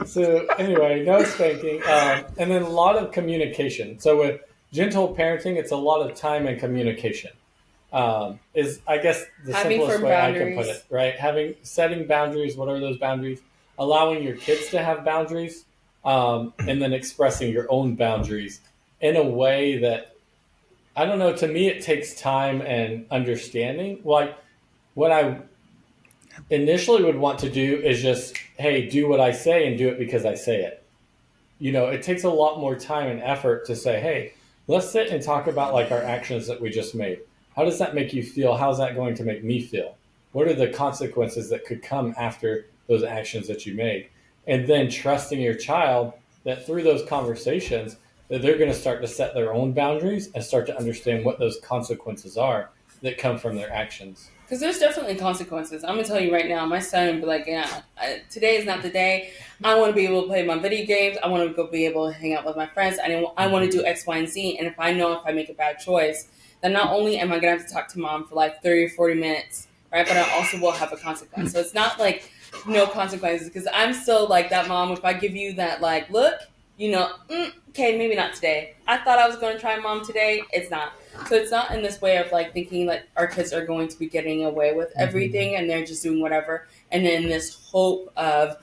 So anyway, no spanking, and then a lot of communication. So with gentle parenting, it's a lot of time and communication. Is I guess the simplest way I can put it, right? Setting boundaries. What are those boundaries? Allowing your kids to have boundaries, and then expressing your own boundaries in a way that, I don't know, to me it takes time and understanding. Like what I initially would want to do is just, hey, do what I say and do it because I say it. It takes a lot more time and effort to say, hey, let's sit and talk about our actions that we just made. How does that make you feel? How's that going to make me feel? What are the consequences that could come after those actions that you made? And then trusting your child that through those conversations that they're going to start to set their own boundaries and start to understand what those consequences are that come from their actions. Because there's definitely consequences. I'm going to tell you right now, my son would be like, yeah, today is not the day. I want to be able to play my video games. I want to go be able to hang out with my friends. I want to do X, Y, and Z. And if I know if I make a bad choice, then not only am I going to have to talk to mom for 30 or 40 minutes, right? But I also will have a consequence. So it's not no consequences, because I'm still that mom. If I give you that look, okay, maybe not today. I thought I was going to try mom today. It's not. So it's not in this way of thinking our kids are going to be getting away with everything and they're just doing whatever. And then this hope of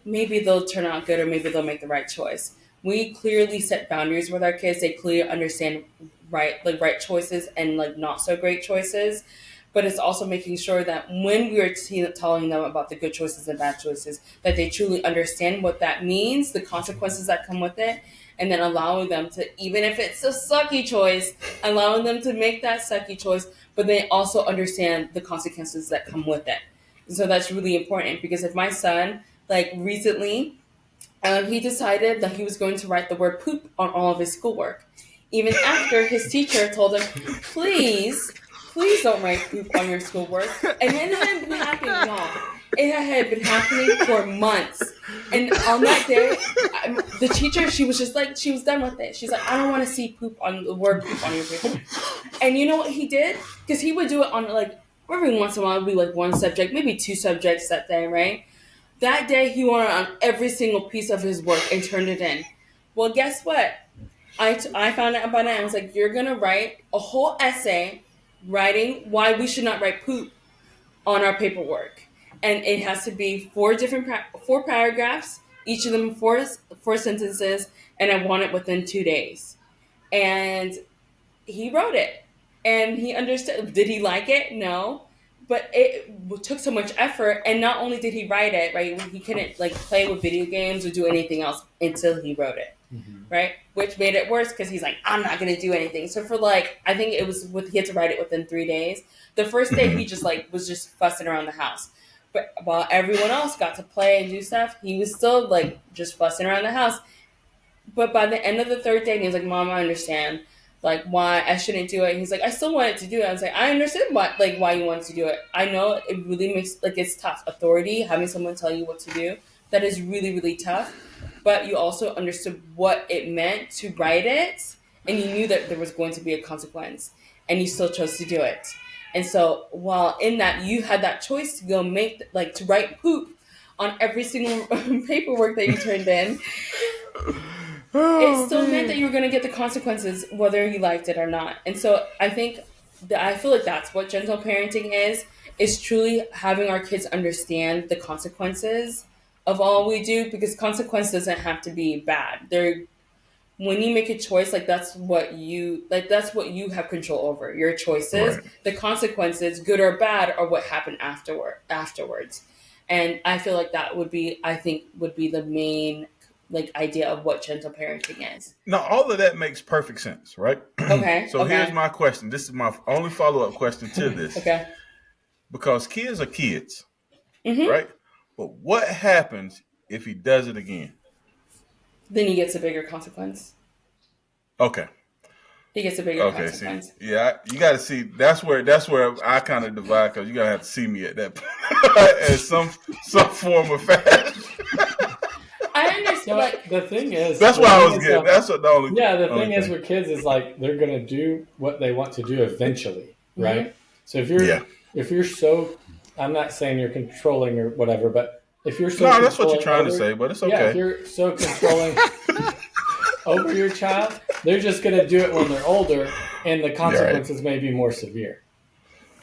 maybe they'll turn out good or maybe they'll make the right choice. We clearly set boundaries with our kids. They clearly understand right choices and not so great choices. But it's also making sure that when we are telling them about the good choices and bad choices, that they truly understand what that means, the consequences that come with it, and then allowing them to, even if it's a sucky choice, allowing them to make that sucky choice, but they also understand the consequences that come with it. And so that's really important, because if my son, recently, he decided that he was going to write the word poop on all of his schoolwork, even after his teacher told him, please don't write poop on your schoolwork. And it had been happening, y'all. It had been happening for months. And on that day, the teacher, she was just she was done with it. She's like, I don't want to see the word poop on your paper. And you know what he did? Because he would do it on every once in a while, it would be one subject, maybe two subjects that day, right? That day, he went on every single piece of his work and turned it in. Well, guess what? I found out about it. I was like, you're going to write a whole essay writing why we should not write poop on our paperwork. And it has to be four paragraphs, each of them four sentences, and I want it within 2 days. And he wrote it. And he understood. Did he like it? No. But it took so much effort. And not only did he write it, right, he couldn't play with video games or do anything else until he wrote it. Right? Which made it worse because he's like, I'm not going to do anything. So for I think it was he had to write it within 3 days. The first day he just was just fussing around the house. But while everyone else got to play and do stuff, he was still just fussing around the house. But by the end of the third day, he was like, Mom, I understand why I shouldn't do it. And he's like, I still wanted to do it. I was like, I understand why you wanted to do it. I know it really makes it's tough. Authority, having someone tell you what to do, that is really, really tough. But you also understood what it meant to write it, and you knew that there was going to be a consequence. and you still chose to do it. And so while in that you had that choice to go make, like, to write poop on every single paperwork that you turned in, it still meant that you were going to get the consequences whether you liked it or not. And so I think that, I feel like that's what gentle parenting is truly having our kids understand the consequences of all we do, because consequence doesn't have to be bad. They're, when you make a choice, like, that's what you have control over, your choices. Right. The consequences, good or bad, are what happen afterwards. And I feel like that would be, I think, would be the main, like, idea of what gentle parenting is. Now, all of that makes perfect sense, right? Okay. So here's my question. This is my only follow-up question to this. Okay. Because kids are kids, Mm-hmm. right? But what happens if he does it again? Then he gets a bigger consequence. Okay. He gets a bigger consequence. See, yeah, you got to see. That's where I kind of divide, because you gotta have to see me at that point, in some form of fashion. I understand. So, Like, the thing is, That's why I was getting. That's what the only. Yeah, the only thing is with kids is, like, they're gonna do what they want to do eventually, right? Mm-hmm. So if you're so, I'm not saying you're controlling or whatever, but if you're so, no, that's what you're trying to say, but it's okay. Yeah, if you're so controlling over your child, they're just gonna do it when they're older, and the consequences may be more severe,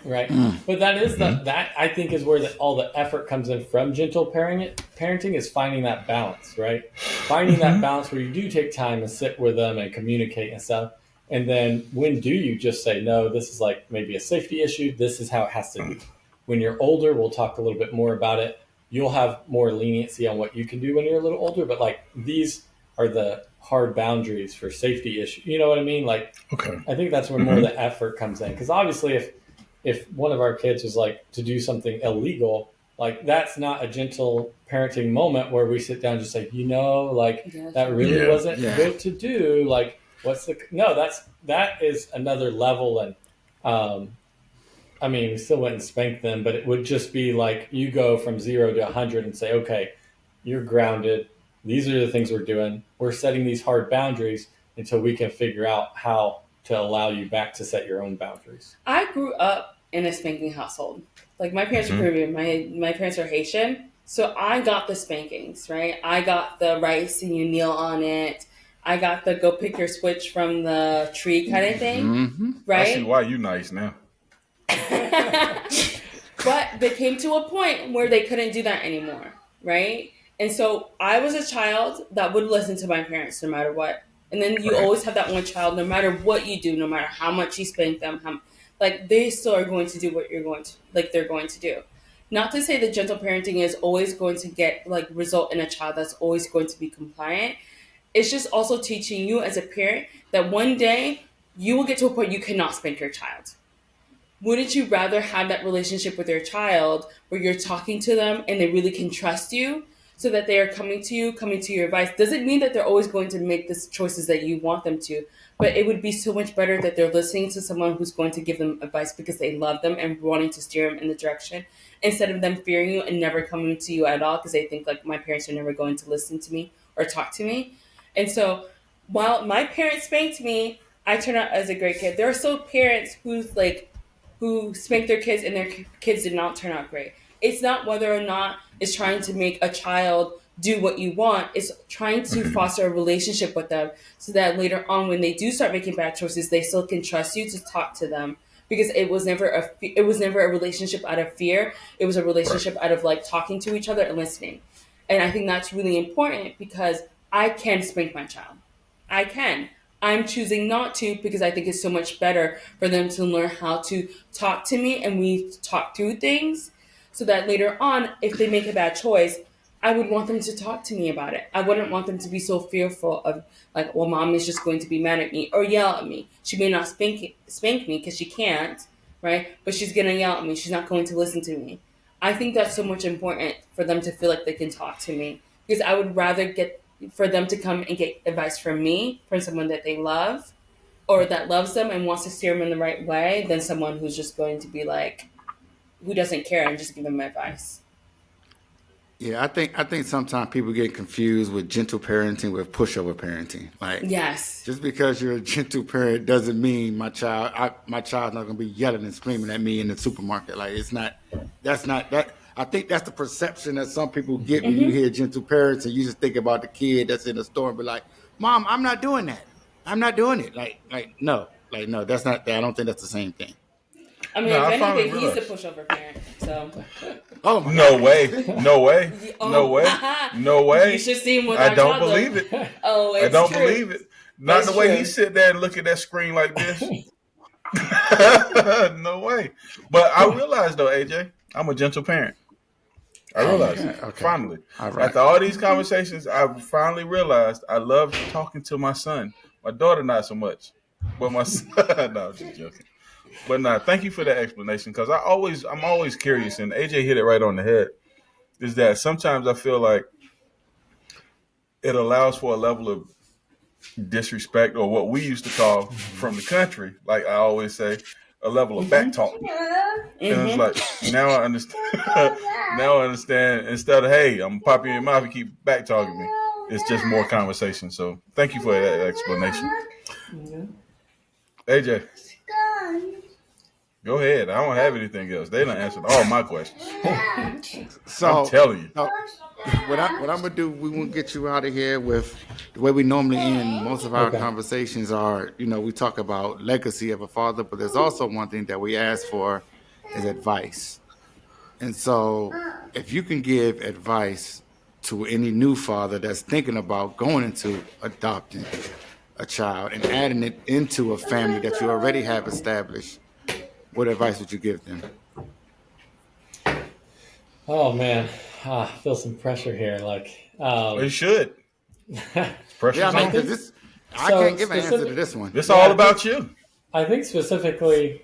right? But that is that I think is where all the effort comes in from gentle parenting is finding that balance, right? Finding that balance where you do take time and sit with them and communicate and stuff. And then when do you just say, no, this is like maybe a safety issue. This is how it has to be. When you're older, we'll talk a little bit more about it. You'll have more leniency on what you can do when you're a little older. But, like, these are the hard boundaries for safety issues. You know what I mean? Like, Okay. I think that's where more of the effort comes in. Because obviously if one of our kids was, like, to do something illegal, like, that's not a gentle parenting moment where we sit down and just say, like, that really wasn't good to do. Like, that is another level. And I mean, we still wouldn't spank them, but it would just be like, you go from 0 to 100 and say, okay, you're grounded. These are the things we're doing. We're setting these hard boundaries until we can figure out how to allow you back to set your own boundaries. I grew up in a spanking household. Like, my parents are Caribbean. My parents are Haitian. So I got the spankings, right? I got the rice and you kneel on it. I got the go pick your switch from the tree kind of thing, right? I see why you nice now. But they came to a point where they couldn't do that anymore, right? And so I was a child that would listen to my parents no matter what. And then you always have that one child, no matter what you do, no matter how much you spank them, like, they still are going to do what you're going to, like, they're going to do. Not to say that gentle parenting is always going to get, like, result in a child that's always going to be compliant. It's just also teaching you as a parent that one day you will get to a point you cannot spank your child. Wouldn't you rather have that relationship with your child where you're talking to them and they really can trust you, so that they are coming to your advice? Doesn't mean that they're always going to make the choices that you want them to, but it would be so much better that they're listening to someone who's going to give them advice because they love them and wanting to steer them in the direction, instead of them fearing you and never coming to you at all because they think, like, my parents are never going to listen to me or talk to me. And so while my parents spanked me, I turned out as a great kid. There are still parents who spank their kids and their kids did not turn out great. It's not whether or not it's trying to make a child do what you want. It's trying to foster a relationship with them so that later on, when they do start making bad choices, they still can trust you to talk to them. Because it was never a relationship out of fear. It was a relationship out of, like, talking to each other and listening. And I think that's really important because I can spank my child. I can. I'm choosing not to because I think it's so much better for them to learn how to talk to me and we talk through things, so that later on, if they make a bad choice, I would want them to talk to me about it. I wouldn't want them to be so fearful of, like, well, mom is just going to be mad at me or yell at me. She may not spank me because she can't, right? But she's going to yell at me. She's not going to listen to me. I think that's so much important for them to feel like they can talk to me, because I would rather for them to come and get advice from me, from someone that they love or that loves them and wants to steer them in the right way, than someone who's just going to be like, who doesn't care and just give them advice. Yeah, I think sometimes people get confused with gentle parenting with pushover parenting. Like, Yes. just because you're a gentle parent doesn't mean my child's not gonna be yelling and screaming at me in the supermarket. Like, it's not. That's not that. I think that's the perception that some people get when you Mm-hmm. hear gentle parents, and you just think about the kid that's in the store and be like, "Mom, I'm not doing that. I'm not doing it." No, that's not. I don't think that's the same thing. I mean, No, if I finally anything, he's the realized. pushover parent. So, Oh my No god. way. No way. No oh, way. No way. you should see him with I our don't toddler. believe it. Oh, I it's don't true. believe it. Not It's the way he true. sit there and look at that screen like this. No way. But I realized though, AJ, I'm a gentle parent. I realized it. Okay. Finally. All right. After all these conversations, I finally realized I love talking to my son. My daughter not so much. But my son, no, I'm just joking. But nah, thank you for that explanation because I'm always curious, and AJ hit it right on the head. Is that sometimes I feel like it allows for a level of disrespect, or what we used to call from the country, like I always say, a level of back talk. And it's like now I understand. Now I understand. Instead of "Hey, I'm gonna pop you in your mouth," you keep back talking me. It's just more conversation. So thank you for that explanation, AJ. Go ahead. I don't have anything else. They done answered all my questions. So I'm telling you. uh, what I'm gonna do, we won't get you out of here with the way we normally end most of our Okay. conversations are, we talk about legacy of a father, but there's also one thing that we ask for is advice. And so if you can give advice to any new father that's thinking about going into adopting a child and adding it into a family that you already have established, what advice would you give them? Oh man, I feel some pressure here. You should. Yeah, Pressure's I mean, on. because I So can't give an answer to this one. It's Yeah, all I about think you. I think specifically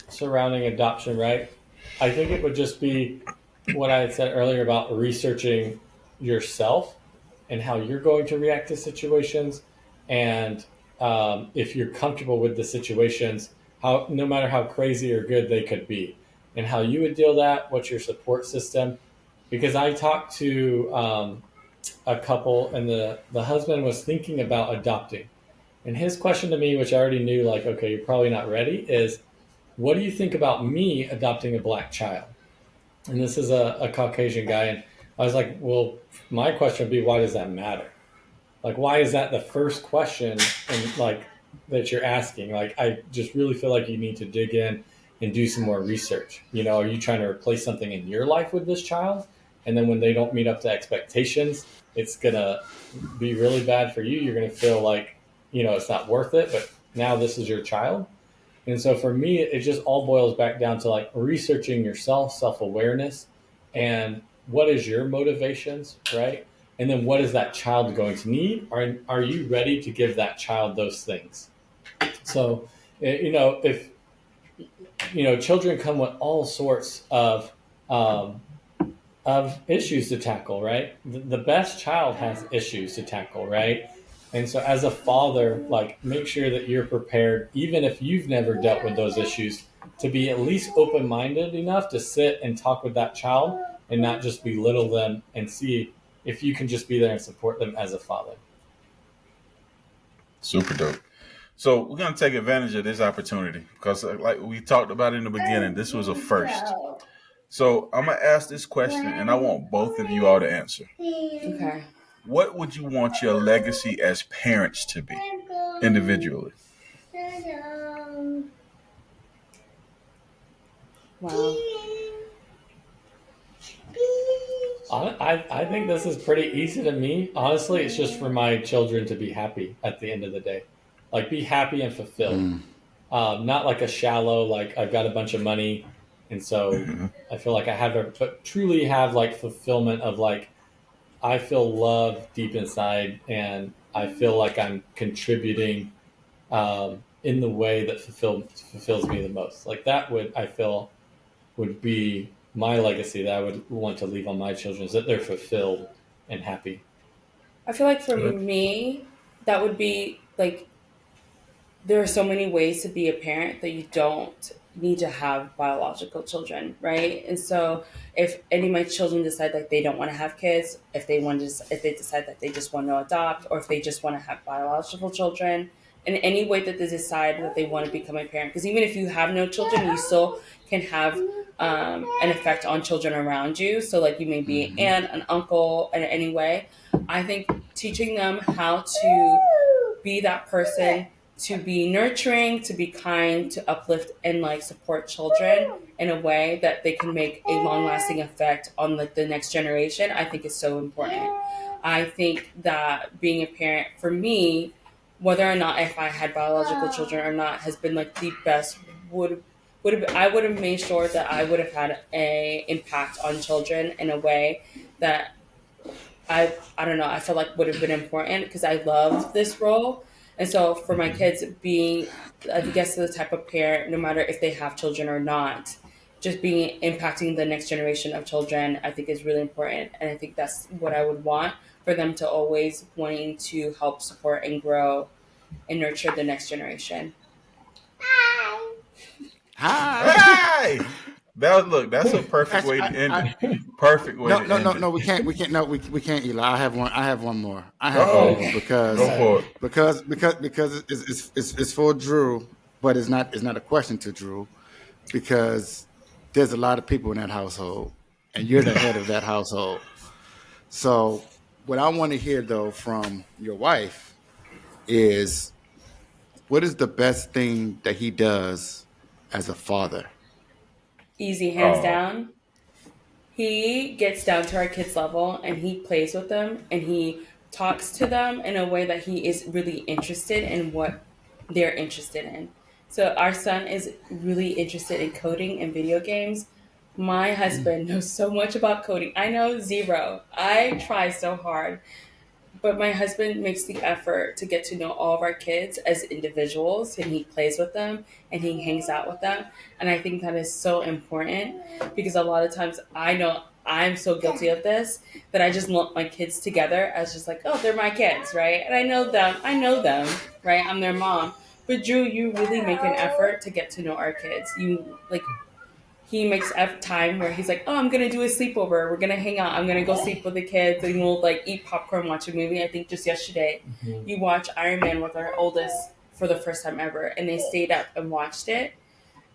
surrounding adoption, right? I think it would just be what I had said earlier about researching yourself and how you're going to react to situations, and if you're comfortable with the situations, how no matter how crazy or good they could be, and how you would deal with that. What's your support system? Because I talked to a couple, and the husband was thinking about adopting, and his question to me, which I already knew, like, okay, you're probably not ready, is what do you think about me adopting a black child? And this is a Caucasian guy. And I was like, well, my question would be, why does that matter? Like, why is that the first question and like that you're asking? Like, I just really feel like you need to dig in and do some more research. Are you trying to replace something in your life with this child? And then when they don't meet up to expectations, it's gonna be really bad for you. You're gonna feel like, it's not worth it, but now this is your child. And so for me, it just all boils back down to like researching yourself, self awareness, and what is your motivations, right? And then what is that child going to need? Are you ready to give that child those things? So, if children come with all sorts um, of issues to tackle, right? The best child has issues to tackle, right? And so, as a father, like, make sure that you're prepared, even if you've never dealt with those issues, to be at least open minded enough to sit and talk with that child and not just belittle them, and see if you can just be there and support them as a father. Super dope. So we're gonna take advantage of this opportunity because, like we talked about in the beginning, this was a first. So I'm gonna ask this question, and I want both of you all to answer. Okay. What would you want your legacy as parents to be, individually? Wow. I think this is pretty easy to me. Honestly, it's just for my children to be happy at the end of the day. Like, be happy and fulfilled. Not like a shallow, like, I've got a bunch of money, and so I feel like I have it, but truly have like fulfillment of like, I feel love deep inside, and I feel like I'm contributing in the way that fulfills me the most. Like, that I feel would be my legacy that I would want to leave on my children, is that they're fulfilled and happy. I feel like for Good. me, that would be like there are so many ways to be a parent that you don't need to have biological children, right? And so if any of my children decide like they don't want to have kids, if they decide that they just want to adopt, or if they just want to have biological children, in any way that they decide that they want to become a parent, because even if you have no children, you still can have an effect on children around you. So like you may be an aunt, an uncle, in any way. I think teaching them how to be that person, to be nurturing, to be kind, to uplift and like support children in a way that they can make a long lasting effect on like the next generation, I think is so important. I think that being a parent for me, whether or not if I had biological children or not, has been like the best. I would have made sure that I would have had a impact on children in a way that I don't know, I feel like would have been important because I love this role. And so for my kids being, I guess, the type of parent, no matter if they have children or not, just being impacting the next generation of children, I think is really important. And I think that's what I would want for them to always wanting to help support and grow and nurture the next generation. Hi. Hey, that's a perfect way to end it. Perfect way to end it. No. We can't. No, we can't. Eli, I have one. I have one more. Go for it. Because it's for Drew, but it's not a question to Drew, because there's a lot of people in that household, and you're the head of that household. So, what I want to hear though from your wife is, what is the best thing that he does as a father? Easy, hands down. He gets down to our kids' level and he plays with them and he talks to them in a way that he is really interested in what they're interested in. So our son is really interested in coding and video games. My husband knows so much about coding. I know zero. I try so hard. But my husband makes the effort to get to know all of our kids as individuals, and he plays with them and he hangs out with them. And I think that is so important because a lot of times I know I'm so guilty of this that I just lump my kids together as just like, oh, they're my kids, right? And I know them, right? I'm their mom. But Drew, you really make an effort to get to know our kids. You like, he makes time where he's like, oh, I'm going to do a sleepover. We're going to hang out. I'm going to go sleep with the kids and we'll like eat popcorn, watch a movie. I think just yesterday you watched Iron Man with our oldest for the first time ever. And they stayed up and watched it.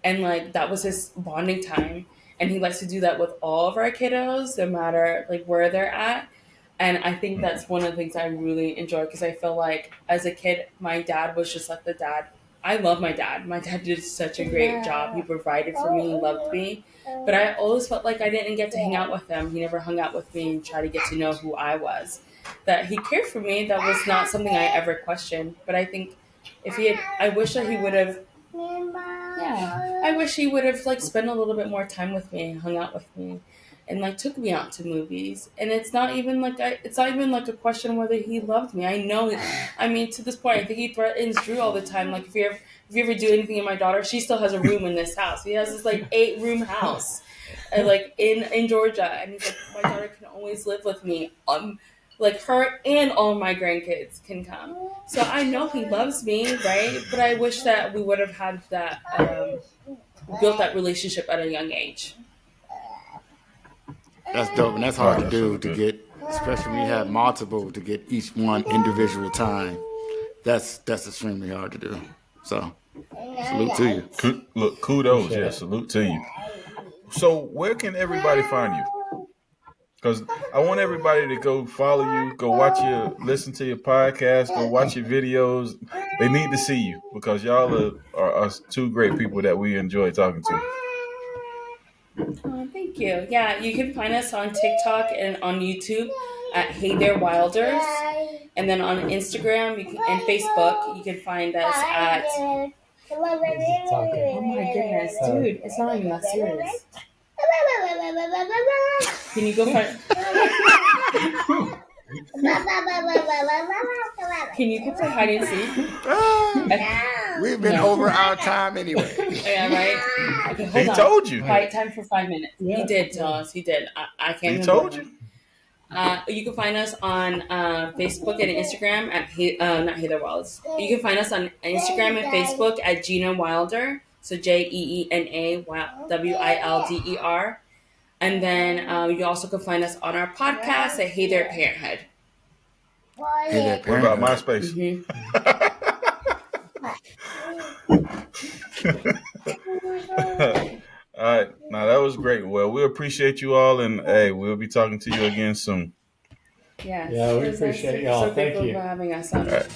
And like, that was his bonding time. And he likes to do that with all of our kiddos, no matter like where they're at. And I think that's one of the things I really enjoy because I feel like as a kid, my dad was just like the dad. I love my dad. My dad did such a great job. He provided for me. He loved me. But I always felt like I didn't get to hang out with him. He never hung out with me and tried to get to know who I was. That he cared for me, that was not something I ever questioned. But I think if he had, I wish that he would have, I wish he would have like spent a little bit more time with me and hung out with me. And like took me out to movies, and it's not even like a question whether he loved me. I know, I mean, to this point, I think he threatens Drew all the time. Like if you ever do anything in my daughter, she still has a room in this house. He has this like 8-room house, and like in Georgia, and he's like, my daughter can always live with me. Like her and all my grandkids can come. So I know he loves me, right? But I wish that we would have had that built that relationship at a young age. That's dope, and that's hard to do to get, especially when you have multiple, to get each one individual time. That's extremely hard to do. So, salute to you. Look, kudos, yeah, salute to you. So, where can everybody find you? Because I want everybody to go follow you, listen to your podcast, go watch your videos. They need to see you because y'all are two great people that we enjoy talking to. Oh, thank you. Yeah, you can find us on TikTok and on YouTube at Hey There Wilders. And then on Instagram and Facebook, you can find us at... Oh my goodness, dude, it's not even that serious. Can you go find... Can you go play hide and seek? We've been over our time anyway. Yeah, right? Okay, hold He on. told you. Quiet time for 5 minutes. Yeah. He did tell us. He did. I can't remember. He told you. You can find us on Facebook and Instagram at not Heather Wells. You can find us on Instagram and Facebook at Jeena Wilder. So Jeena Wilder. And then you also can find us on our podcast at Hey There Parenthood. Hey there, What about Parenthood. MySpace? All right. Now that was great. Well, we appreciate you all, and hey, we'll be talking to you again soon. Yes. Yeah, we appreciate y'all. So Thank thankful you. for having us on. All right.